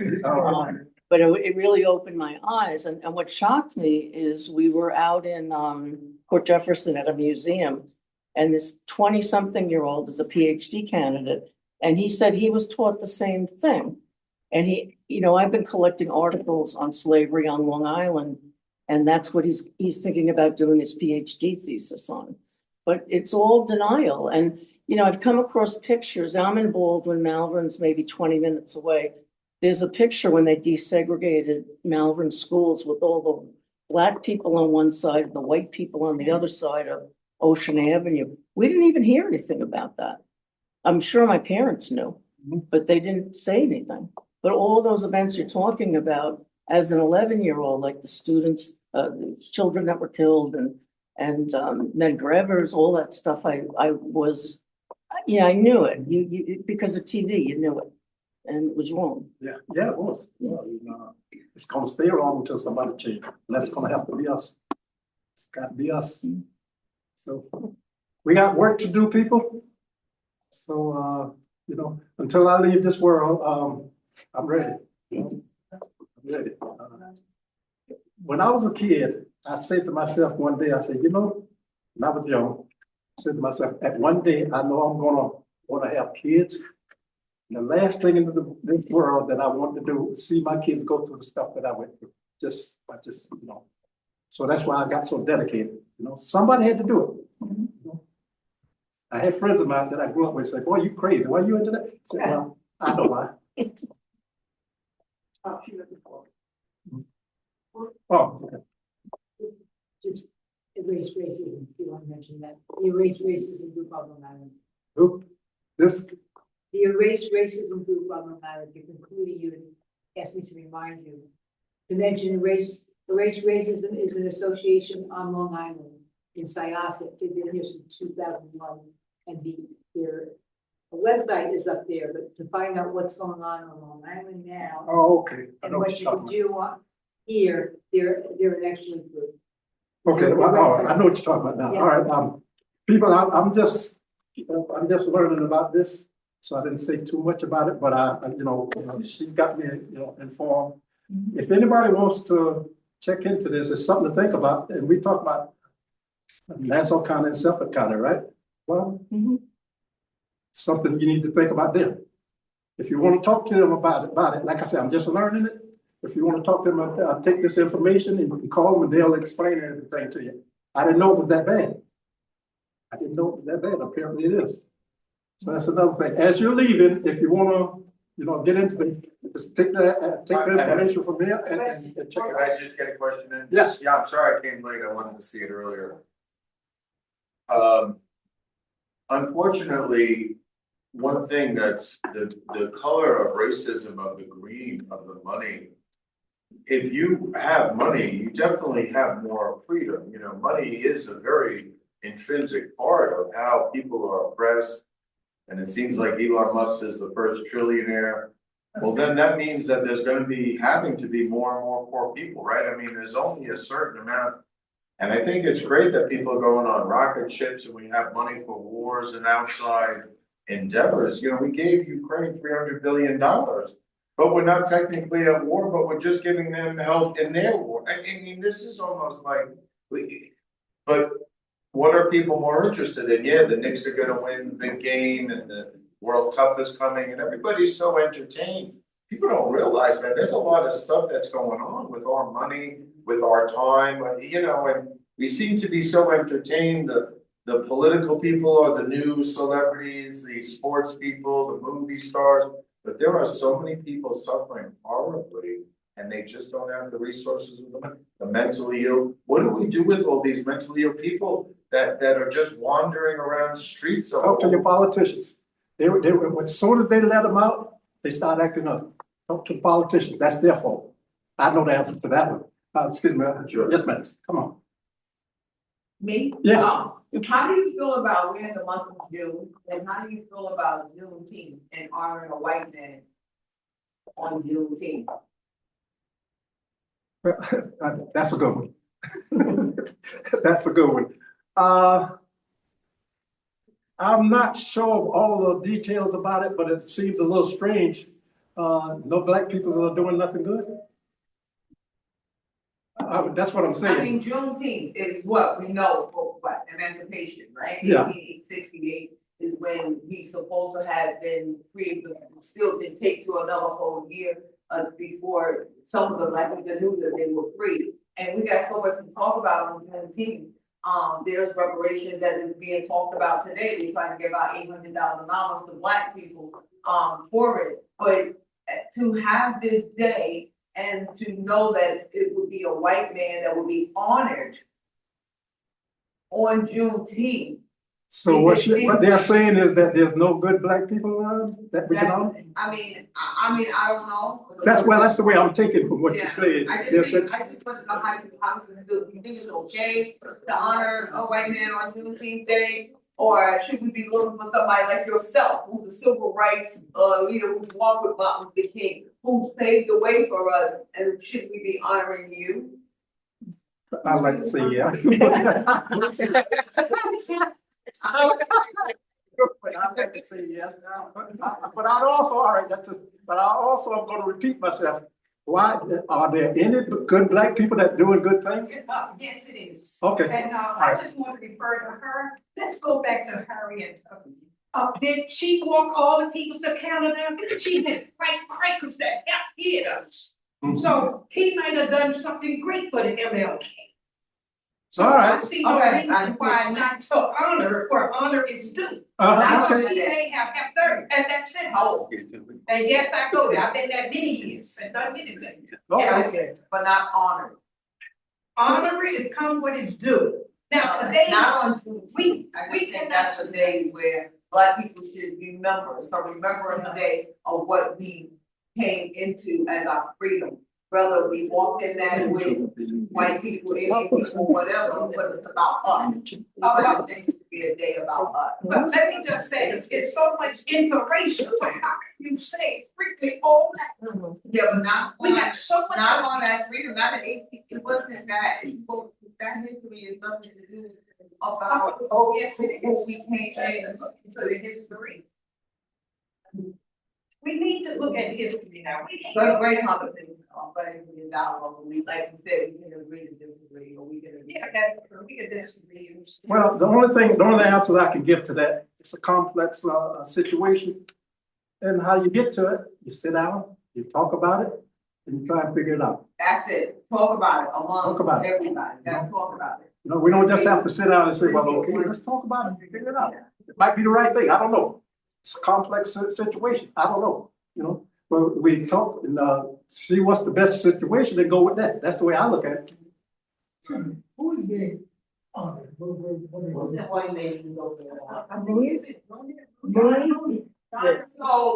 But it really opened my eyes. And what shocked me is we were out in Port Jefferson at a museum, and this 20-something-year-old is a PhD candidate, and he said he was taught the same thing. And he, you know, I've been collecting articles on slavery on Long Island, and that's what he's thinking about doing his PhD thesis on. But it's all denial. And, you know, I've come across pictures. I'm in Baldwin, Malvern's maybe 20 minutes away. There's a picture when they desegregated Malvern schools with all the Black people on one side, the white people on the other side of Ocean Avenue. We didn't even hear anything about that. I'm sure my parents knew, but they didn't say anything. But all those events you're talking about, as an 11-year-old, like the students, the children that were killed and Medgar Evers, all that stuff, I was, yeah, I knew it. You because of TV, you knew it, and it was wrong. Yeah, it was. It's gonna stay wrong until somebody changes. And that's gonna have to be us. It's gotta be us. So we got work to do, people. So, until I leave this world, I'm ready. I'm ready. When I was a kid, I said to myself one day, I said, when I was young, I said to myself, at one day, I know I'm gonna want to have kids. And the last thing in this world that I want to do is see my kids go through the stuff that I went through. So that's why I got so dedicated. Somebody had to do it. I had friends of mine that I grew up with say, boy, you crazy. Why are you into that? I said, well, I know why. Oh, okay. Just erase racism, if you want to mention that. The Erase Racism Group on Long Island. Who? This? The Erase Racism Group on Long Island, you concluded, you asked me to remind you to mention Erase Racism is an association on Long Island in Syosset. They've been here since 2001, and their website is up there. But to find out what's going on Long Island now, Oh, okay. I and know what you you're can talking do here, they're an excellent group. about. Okay, well, all right. I know what you're talking about now. Yeah. All right, people, I'm just learning about this, so I didn't say too much about it, but she's got me, informed. If anybody wants to check into this, it's something to think about, and we talk about Nassau County and Suffolk County, right? Well, something you need to think about them. If you want to talk to them about it, like I said, I'm just learning it. If you want to talk to them, I'll take this information and you can call them and they'll explain everything to you. I didn't know it was that bad. I didn't know it was that bad. Apparently it is. So that's another thing. As you're leaving, if you want to, get into this, just take the information from there and check it Can out. I just get a question in? Yes. Yeah, I'm sorry I came late. I wanted to see it earlier. Unfortunately, one thing that's the color of racism of the greed of the money. If you have money, you definitely have more freedom. Money is a very intrinsic part of how people are oppressed. And it seems like Elon Musk is the first trillionaire. Well, then that means that there's going to be having to be more and more poor people, right? I mean, there's only a certain amount. And I think it's great that people are going on rocket ships and we have money for wars and outside endeavors. We gave Ukraine $300 billion, but we're not technically at war, but we're just giving them help in their war. I mean, this is almost like, but what are people more interested in? Yeah, the Knicks are going to win the big game and the World Cup is coming and everybody's so entertained. People don't realize, man, there's a lot of stuff that's going on with our money, with our time, and we seem to be so entertained. The political people are the news celebrities, the sports people, the movie stars, but there are so many people suffering horribly and they just don't have the resources of the mentally ill. What do we do with all these mentally ill people that are just wandering around streets? Talk to your politicians. They as soon as they let them out, they start acting up. Talk to the politicians. That's their fault. I know the answer to that one. Excuse me. Sure. Yes, ma'am. Come on. Me? Yes. How do you feel about, we're in the month of June, and how do you feel about Juneteenth and honoring a white man on Juneteenth? That's a good one. That's a good one. I'm not sure of all the details about it, but it seems a little strange. No black people are doing nothing good. That's what I'm saying. I mean, Juneteenth is what we know for what, emancipation, right? Yeah. 1868 is when we supposed to have been free, but still didn't take to another whole year before some of the black people knew that they were free. And we got so much to talk about on Juneteenth. There's reparations that is being talked about today. They're trying to give out $800,000 to black people for it. But to have this day and to know that it would be a white man that would be honored on Juneteenth. So what they're saying is that there's no good black people around that we can That's, honor? I don't know. That's the way I'm taking from what you Yeah, said. I They're just saying- want to know how to do it. You think it's okay to honor a white man on Juneteenth Day? Or should we be looking for somebody like yourself, who's a civil rights leader, who's walked with Martin Luther King, who's paved the way for us, and should we be honoring you? I'd like to say yeah. I'd like to say yes. But I'd also, all right, but I also am gonna repeat myself. Why, are there any good black people that doing good things? Yes, it is. Okay. And I just want to refer to her. Let's go back to Harriet. Did she walk all the people to Canada? She did fight crackers that hit us. Mhm. So he might have done something great for the MLK. So All right. I see no Okay. reason why not to honor where honor is due. Okay. Because she may have kept 30 at that center. Oh, And yes, I go there. I've been there many years and done many things. Okay. but not honored. Honor is come what is due. Now today, Not on Juneteenth. we I we just think cannot. that's a day where black people should remember, so Remembrance Day of what we came into as our freedom. Whether we walked in that with white people, Indian people, whatever, but it's about us. I think it should be a day about us. But let me just say, it's so much interracial, so how can you say strictly all that? Yeah, but not We on got so much. not on that freedom, not the 18th, it wasn't that, that history is nothing to do about Oh, yes, it who is. we came in to the history. We need to look at history now. We can't. But great conversation, I'm glad we can dialogue, we, like you said, we can agree to disagree, or we can agree. Yeah, that's true. We can disagree. Well, the only answer that I can give to that, it's a complex situation. And how you get to it, you sit down, you talk about it, and you try and figure it out. That's it, talk about it Talk about among it. everybody, gotta talk about it. You know, we don't just have to sit down and say, well, okay, let's talk about it, figure it out. It might be the right thing, I don't know. It's a complex situation, I don't know, you know. But we talk and see what's the best situation and go with that. That's the way I look at it. Who is being honored? What That white man can go there. I mean, is it? So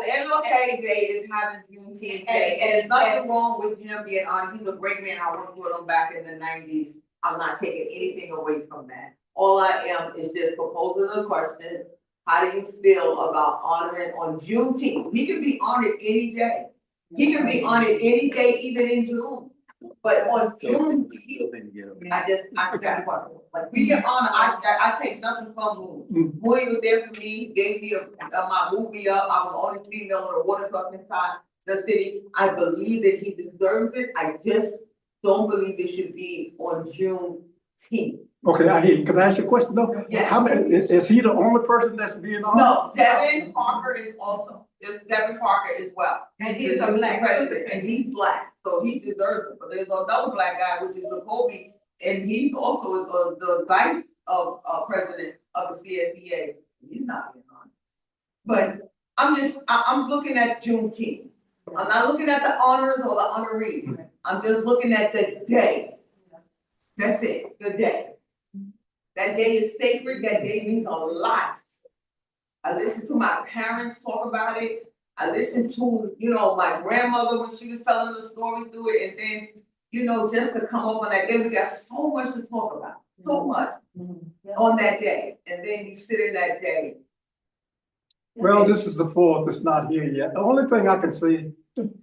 the MLK Day is having Juneteenth Day, and there's nothing wrong with him being honored, he's a great man, I worked with him back in the 90s. I'm not taking anything away from that. All I am is just proposing a question. How do you feel about honoring on Juneteenth? He can be honored any day. He can be honored any day, even in June. But on Juneteenth, I asked that question. Like, we can honor, I take nothing from Moody. Moody was there for me, gave me moved me up. I was the only female in a water truck inside the city. I believe that he deserves it. I just don't believe it should be on Juneteenth. Okay, I hear you. Can I ask you a question though? Yes. How many, is he the only person that's being honored? No, Devin Parker is also, Devin Parker as well. And he's a black president, and he's black, so he deserves it. But there's another black guy, which is Jacoby, and he's also the vice of president of the CSEA. He's not being honored. But I'm looking at Juneteenth. I'm not looking at the honors or the honorees. I'm just looking at the day. That's it, the day. That day is sacred, that day means a lot. I listened to my parents talk about it. I listened to, my grandmother when she was telling the story through it, and then, just to come up on that day, we got so much to talk about, so much on that day. And then you sit in that day. Well, this is the 4th, it's not here yet. The only thing I can say,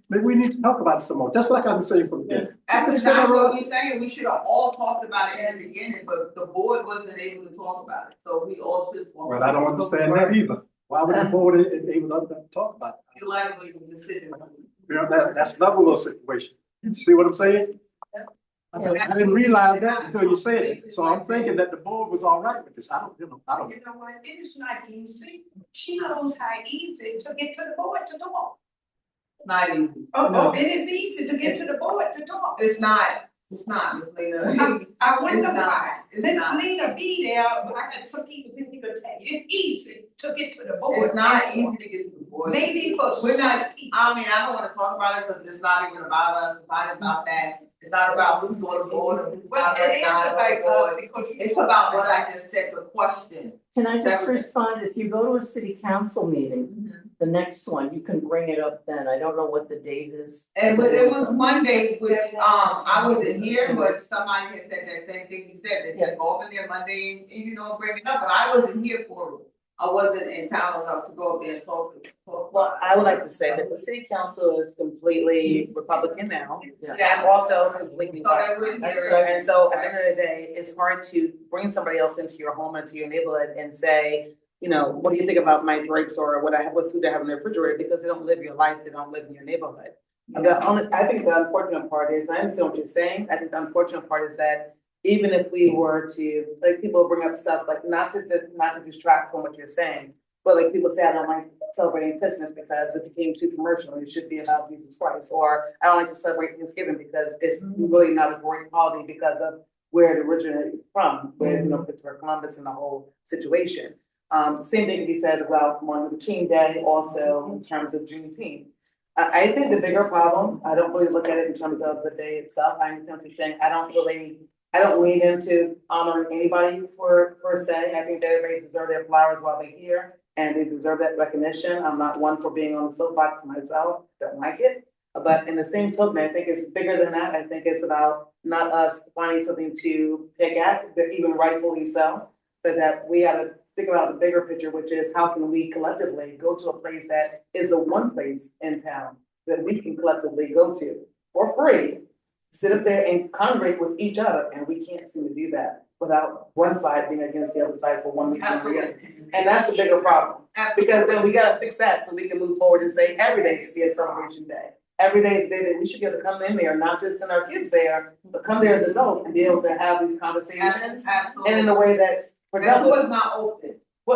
maybe we need to talk about it some more, just like I've been saying from the beginning. That's exactly what we're saying. We should have all talked about it in the beginning, but the board wasn't able to talk about it. So we all should talk. Well, I don't understand that either. Why would the board able to talk about it? You like the decision. You know, that's another little situation. You see what I'm saying? I didn't realize that until you said it. So I'm thinking that the board was all right with this. I don't. You know what? It is not easy. She knows how easy to get to the board to talk. Not easy. Oh, it is easy to get to the board to talk. It's not, Miss Lena. I wonder It's not. why. It's Miss not. Lena be there, but I got some people in here to tell you, it's easy to to get to the board. It's not easy to get to the board. Maybe for We're not, some people. I mean, I don't wanna talk about it, because it's not even about us, it's not about that. It's not about who's on the board, or who's Well, not, it is not on about the board. us because. It's about what I just said, the question. Can I just That was- respond? If you go to a city council meeting, the next one, you can bring it up then. I don't know what the date is. And it was Monday, which, I wasn't here, but somebody had said that same thing you said, they said, go over there Monday and, you know, bring it up, but I wasn't here for it. I wasn't in town enough to go up there and talk. Well, I would like to say that the city council is completely Republican now, Yeah. and also completely So white. that wouldn't That's hear right. it. And so at the end of the day, it's hard to bring somebody else into your home or to your neighborhood and say, you know, what do you think about my drapes or what food I have in the refrigerator, because they don't live your life, they don't live in your neighborhood. I think the unfortunate part is, I understand what you're saying, I think the unfortunate part is that even if we were to, like, people bring up stuff, like, not to distract from what you're saying, but like people say, I don't like celebrating Christmas because it became too commercial, it should be about Jesus Christ, or I don't like to celebrate Thanksgiving because it's really not a great holiday because of where it originated from, with, you know, Christopher Columbus and the whole situation. Same thing can be said about Martin Luther King Day, also in terms of Juneteenth. I think the bigger problem, I don't really look at it in terms of the day itself. I understand what you're saying. I don't lean into honoring anybody per se. I think that everybody deserves their flowers while they're here, and they deserve that recognition. I'm not one for being on the soapbox myself, don't like it. But in the same token, I think it's bigger than that. I think it's about not us finding something to pick at, but even rightfully so, but that we gotta think about the bigger picture, which is how can we collectively go to a place that is the one place in town that we can collectively go to for free, sit up there and congregate with each other, and we can't seem to do that without one side being against the other side for one reason or the other. And that's the bigger problem, because then we gotta fix that so we can move forward and say every day should be a celebration day. Every day is a day that we should be able to come in there, not just send our kids there, but come there as adults and be able to have these conversations Absolutely. and in a way that's That productive. was not open. I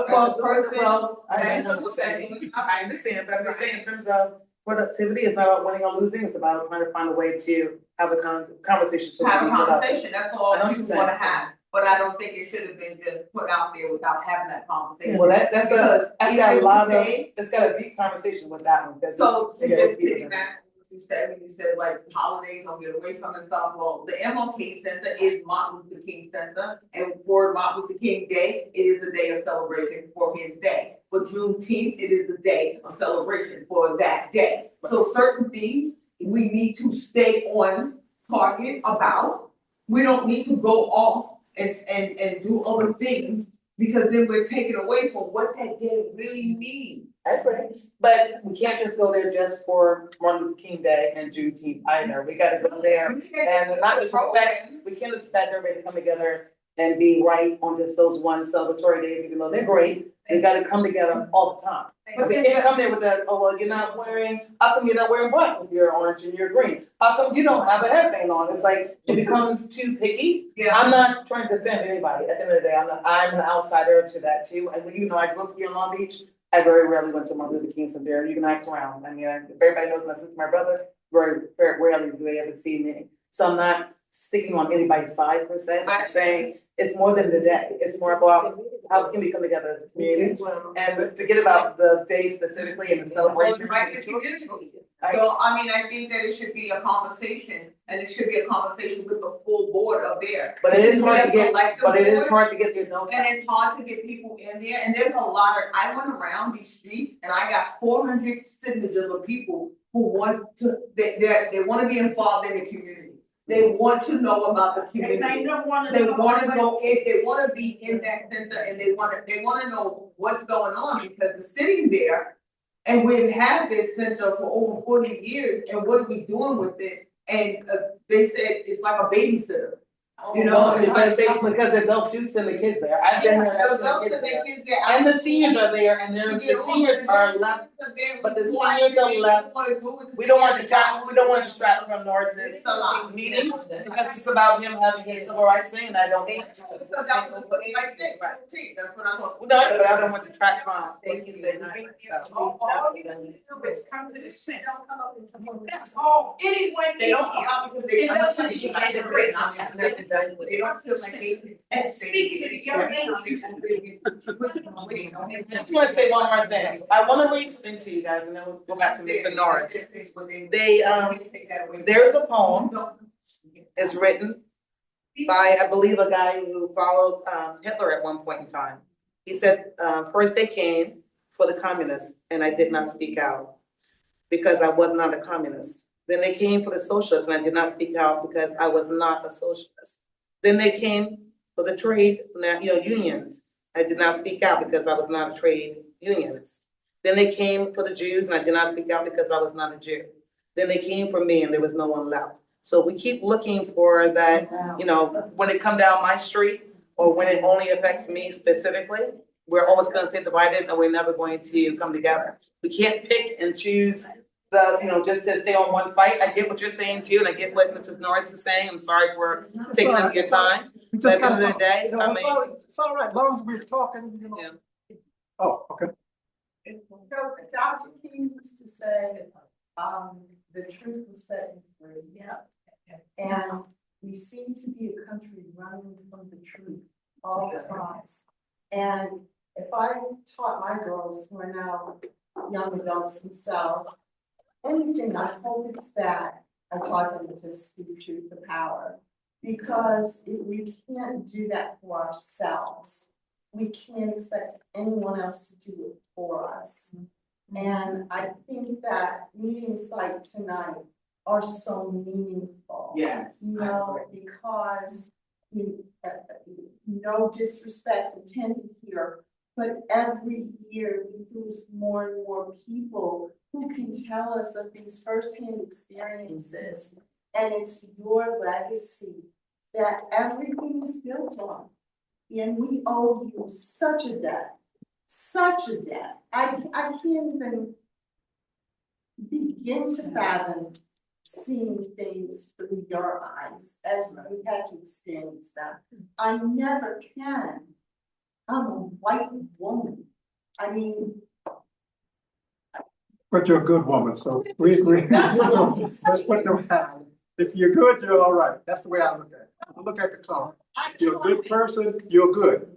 understand, but I'm just saying in terms of productivity, it's not about winning or losing, it's about trying to find a way to have a conversation. so Have a we can get out there. conversation, that's all I know what people you're wanna saying. have, but I don't think it should have been just put out there without having that conversation. Well, that's Because got even a if lot you of, say- it's got a deep conversation with that one. 'Cause So, it's- to yeah, just it's deeper than that. piggyback, when you said like holidays, don't get away from and stuff, well, the MLK Center is Martin Luther King Center, and for Martin Luther King Day, it is a day of celebration for his day. For Juneteenth, it is a day of celebration for that day. So certain things, we need to stay on target about. We don't need to go off and do other things, because then we're taking away from what that day really means. I agree, but we can't just go there just for Martin Luther King Day and Juneteenth either. We gotta go there and not just expect, we can't expect everybody to come together and be right on just those one celebratory days, even though they're great. We gotta come together all the time. But we can't come there with the, oh, well, how come you're not wearing black with your orange and your green? How come you don't have a headband on? It's like, it becomes too picky. Yeah. I'm not trying to defend anybody. At the end of the day, I'm an outsider to that too. And even though I grew up here in Long Beach, I very rarely went to Martin Luther King Center. You can ask around. I mean, everybody knows my sister, my brother, very rarely do they ever see me. So I'm not sticking on anybody's side per se. I'm saying it's more than the day. It's more about how can we come together as a community and forget about the day specifically and the celebration. Right, if you do. So, I mean, I think that it should be a conversation, and it should be a conversation with the full board up there. But it is hard to get, Like the but it is board, hard to get the adults. And it's hard to get people in there, and there's a lot of, I went around these streets, and I got 400 signatures of people who want to, they wanna be involved in the community. They want to know about the community. They don't wanna. They wanna go in, they wanna be in that center, and they wanna know what's going on, because the sitting there, and we've had this center for over 40 years, and what are we doing with it? And they said it's like a babysitter. You know, it's like because the adults do send the kids there. I've been there, I've sent the kids there. And the seniors are there, and the seniors are left, but the seniors are left. We don't want to distract from Norris's meeting, because it's about him having his civil rights thing, and I don't want to. Because that was the right thing, that's what I'm talking. No, but I don't want to detract from what he's saying, so. All you need to do is come to the center. That's all, anyone. They don't come out because they. It doesn't mean you can't do it. exactly what They don't feel like they. And speaking to the young age. I just want to say one more thing. I want to read something to you guys, and then we'll go back to Mr. Norris. There's a poem. It's written by, I believe, a guy who followed Hitler at one point in time. He said, first they came for the communists, and I did not speak out because I was not a communist. Then they came for the socialists, and I did not speak out because I was not a socialist. Then they came for the trade, unions. I did not speak out because I was not a trade unionist. Then they came for the Jews, and I did not speak out because I was not a Jew. Then they came for me, and there was no one left. So we keep looking for that, when it come down my street, or when it only affects me specifically, we're always gonna stay divided, and we're never going to come together. We can't pick and choose just to stay on one fight. I get what you're saying too, and I get what Mrs. Norris is saying. I'm sorry for taking up your time. But at the end of the day, I mean. It's all right, as long as we're talking, Yeah. Oh, okay. Dr. King used to say, the truth will set you free. Yeah. And we seem to be a country running from the truth all the time. And if I taught my girls who are now young adults themselves, anything, I hope it's that I taught them to speak truth to power. Because if we can't do that for ourselves, we can't expect anyone else to do it for us. And I think that meetings like tonight are so meaningful. Yes. Because no disrespect intended here, but every year we lose more and more people who can tell us of these firsthand experiences. And it's your legacy that everything is built on. And we owe you such a debt, such a debt. I can't even begin to fathom seeing things through your eyes as we had to experience them. I never can. I'm a white woman. I mean. But you're a good woman, so we agree. Let's put them down. If you're good, you're all right. That's the way I look at it. I look at the color. If you're a good person, you're good.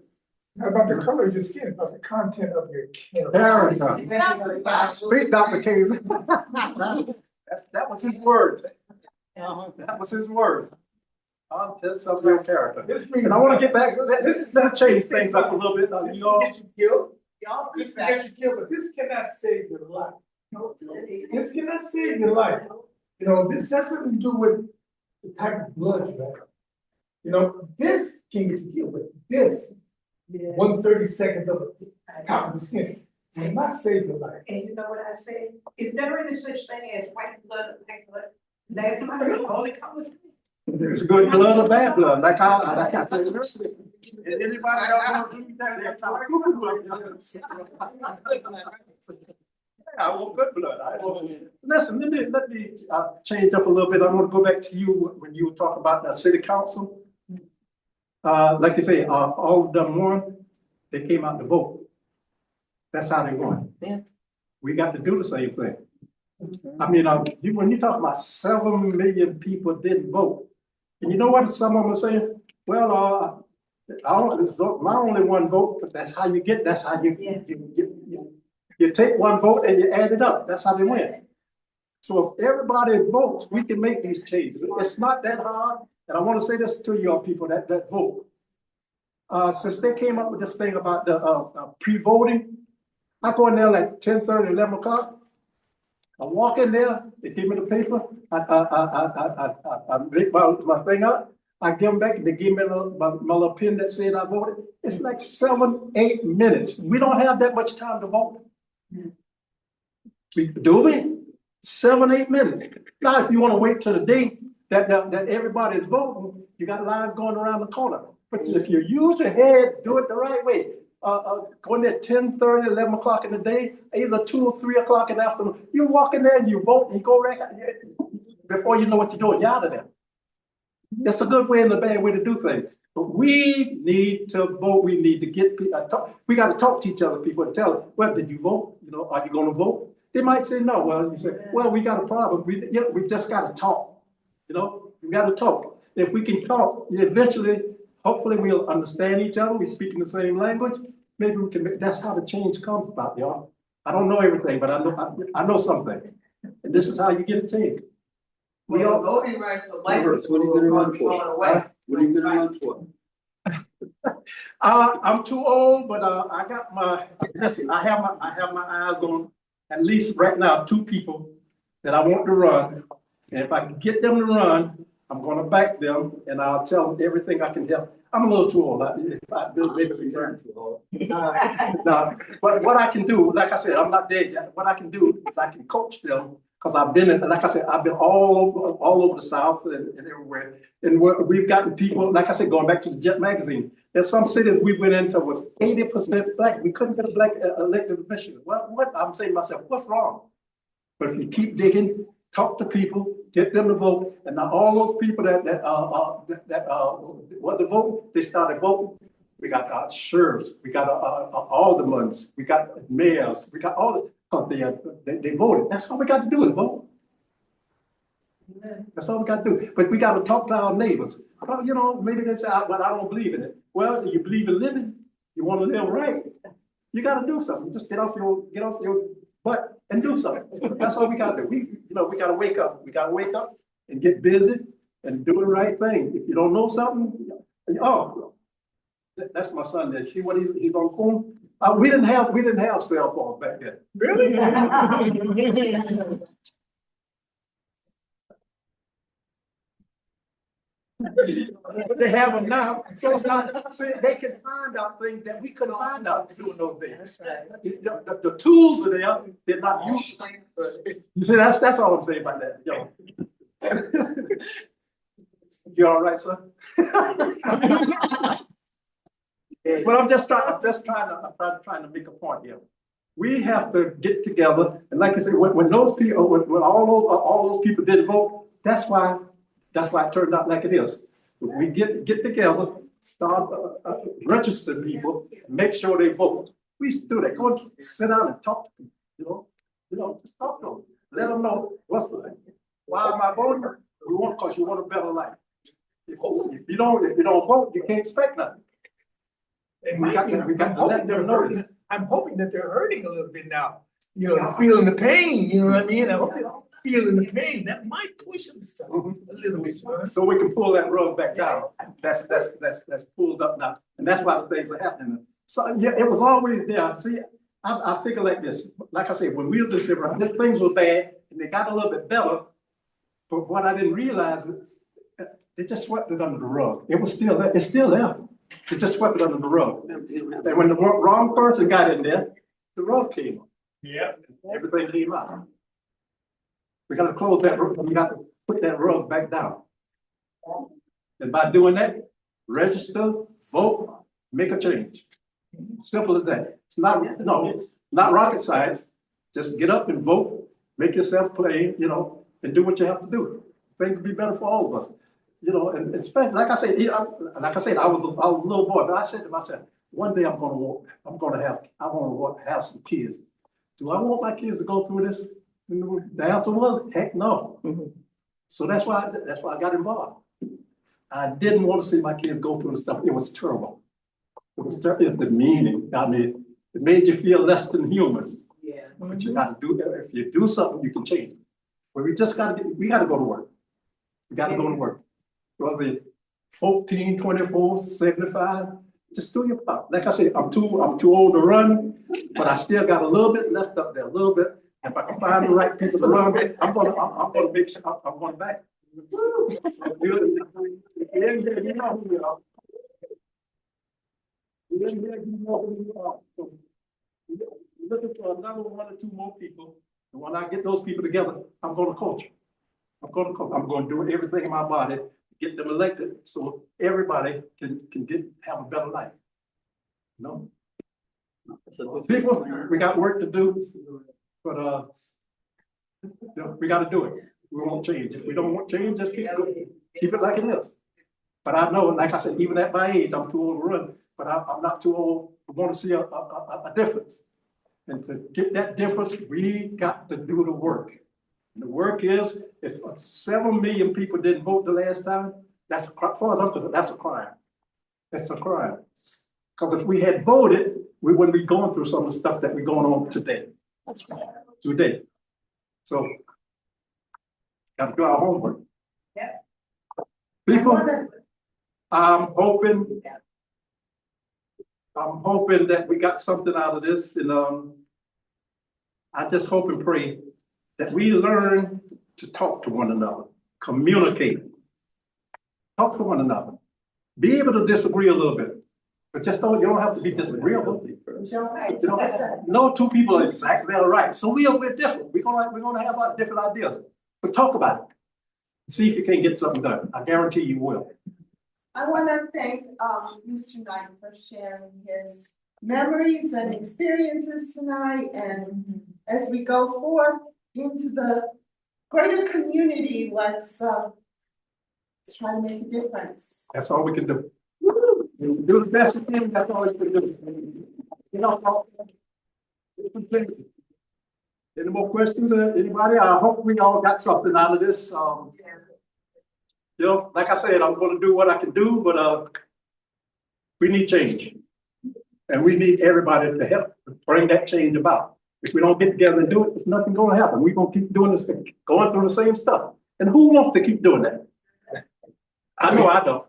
Not about the color of your skin, it's about the content of your character. Speak, Dr. King. That was his words. That was his words. I'll tell some of your character. And I want to get back. This is going to change things up a little bit. This can get you killed, but this cannot save your life. This cannot save your life. This has nothing to do with the type of blood you have. This can get you killed, but this 1/32 of the top of the skin will not save your life. And you know what I say? Is there any such thing as white blood or black blood? Last time I heard of all the colors. It's good blood or bad blood. Like I said earlier. Is anybody else? I want good blood. Listen, let me change up a little bit. I want to go back to you when you were talking about the city council. Like you say, all of them won. They came out to vote. That's how they won. Yeah. We got to do the same thing. I mean, when you talk about 7 million people didn't vote, and you know what some of them are saying? Well, my only one vote, but that's how you get. That's how you take one vote and you add it up. That's how they win. So if everybody votes, we can make these changes. It's not that hard. And I want to say this to y'all people that vote. Since they came up with this thing about the pre-voting, I go in there like 10:30, 11 o'clock. I walk in there, they give me the paper, I make my thing up, I give them back, and they give me my little pin that said I voted. It's like 7, 8 minutes. We don't have that much time to vote. Do we? 7, 8 minutes. Now, if you want to wait till the day that everybody is voting, you got lines going around the corner. But if you use your head, do it the right way. Go in there 10:30, 11 o'clock in the day, either 2 or 3 o'clock in the afternoon. You walk in there and you vote and you go right out. Before you know what you're doing, you're out of there. That's a good way and a bad way to do things. But we need to vote. We need to get people. We got to talk to each other, people, and tell them, well, did you vote? Are you going to vote? They might say no. Well, you say, well, we got a problem. We just got to talk. We got to talk. if we can talk, eventually, hopefully we'll understand each other, we speak in the same language. Maybe we can, that's how the change comes about, y'all. I don't know everything, but I know something. And this is how you get a change. We Well, all, voting rights for white What are people you gonna run are for? going away. What are you gonna run for? I'm too old, but I got my, listen, I have my eyes on at least right now, 2 people that I want to run. And if I can get them to run, I'm gonna back them and I'll tell them everything I can help. I'm a little too old. No, but what I can do, like I said, I'm not dead yet. What I can do is I can coach them, because I've been in, like I said, I've been all over the South and everywhere. And we've gotten people, like I said, going back to the Jet magazine, there's some cities we went into was 80% black. We couldn't get a black elected official. What I'm saying to myself, what's wrong? But if you keep digging, talk to people, get them to vote, and now all those people that wasn't voting, they started voting. We got our sheriffs, we got aldermans, we got mayors, we got all this, because they voted. That's all we got to do is vote. That's all we got to do. But we got to talk to our neighbors. Well, you know, maybe they say, well, I don't believe in it. Well, you believe in living, you want to live right. You got to do something. Just get off your butt and do something. That's all we got to do. We got to wake up. We got to wake up and get busy and do the right thing. If you don't know something, oh, that's my son there. See what he's on phone? We didn't have cell phones back then. Really? But they have them now, so it's not, so they can find out things that we couldn't find out doing those things. The tools are there, they're not used. You see, that's all I'm saying about that, yo. You all right, sir? But I'm trying to make a point here. We have to get together, and like I said, when those people, when all those people didn't vote, that's why it turned out like it is. We get together, start register people, make sure they vote. We used to do that. Go and sit down and talk to people. Just talk to them. Let them know why am I voting? We want, because you want a better life. If you don't vote, you can't expect nothing. And We got to let them know this. I'm hoping that they're hurting a little bit now, feeling the pain, you know what I mean? I hope they're feeling the pain. That might push them to stuff a little bit. So we can pull that rug back down. That's pulled up now. And that's why the things are happening. So yeah, it was always there. See, I figure like this. Like I said, when we was in civil, things were bad and they got a little bit better. But what I didn't realize, they just swept it under the rug. It was still there. It's still there. They just swept it under the rug. And when the wrong person got in there, the rug came up. Yeah. Everything came out. We got to close that rug. We got to put that rug back down. And by doing that, register, vote, make a change. Simple as that. It's not rocket science. Just get up and vote, make yourself plain, and do what you have to do. Things will be better for all of us. And especially, like I said, I was a little boy, but I said to myself, one day I want to have some kids. Do I want my kids to go through this? And the answer was, heck no. Mm-hmm. So that's why I got involved. I didn't want to see my kids go through the stuff. It was terrible. It was terrible. The meaning. I mean, it made you feel less than human. Yeah. But you got to do that. If you do something, you can change it. But we got to go to work. We got to go to work. Whether it's 14, 24, 75, just do your part. Like I said, I'm too old to run, but I still got a little bit left up there, a little bit. If I can find the right people to run, I'm gonna make sure I'm going back. Looking for another 1 or 2 more people. And when I get those people together, I'm gonna coach. I'm gonna do everything in my body, get them elected, so everybody can have a better life. People, we got work to do, but we got to do it. We won't change. If we don't want change, just keep it like it is. But I know, like I said, even at my age, I'm too old to run, but I'm not too old to want to see a difference. And to get that difference, we got to do the work. And the work is, if 7 million people didn't vote the last time, That's, as far as I'm concerned, that's a crime. That's a crime. Because if we had voted, we wouldn't be going through some of the stuff that we're going on today. That's right. Today. So, got to do our homework. Yeah. People, I'm hoping that we got something out of this, and I just hope and pray that we learn to talk to one another, communicate, talk to one another, be able to disagree a little bit, but just don't, you don't have to be disagreeable. No two people are exactly right, so we're different. We're gonna have our different ideas, but talk about it. See if you can get something done. I guarantee you will. I want to thank Mr. Knight for sharing his memories and experiences tonight. And as we go forth into the greater community, let's try to make a difference. That's all we can do. Do the best you can, that's all you can do. You know, any more questions, anybody? I hope we all got something out of this. You know, like I said, I'm gonna do what I can do, but we need change. And we need everybody to help bring that change about. If we don't get together and do it, there's nothing gonna happen. We're gonna keep doing this, going through the same stuff. And who wants to keep doing that? I know I don't.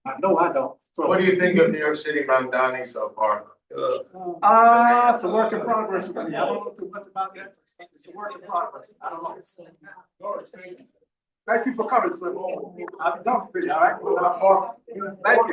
I know I don't. So What do you think of New York City Mamdani so far? it's a work in progress for me. I don't know too much about that. It's a work in progress. I don't know. Thank you for coming, sir. I've done for you, all right? Thank you.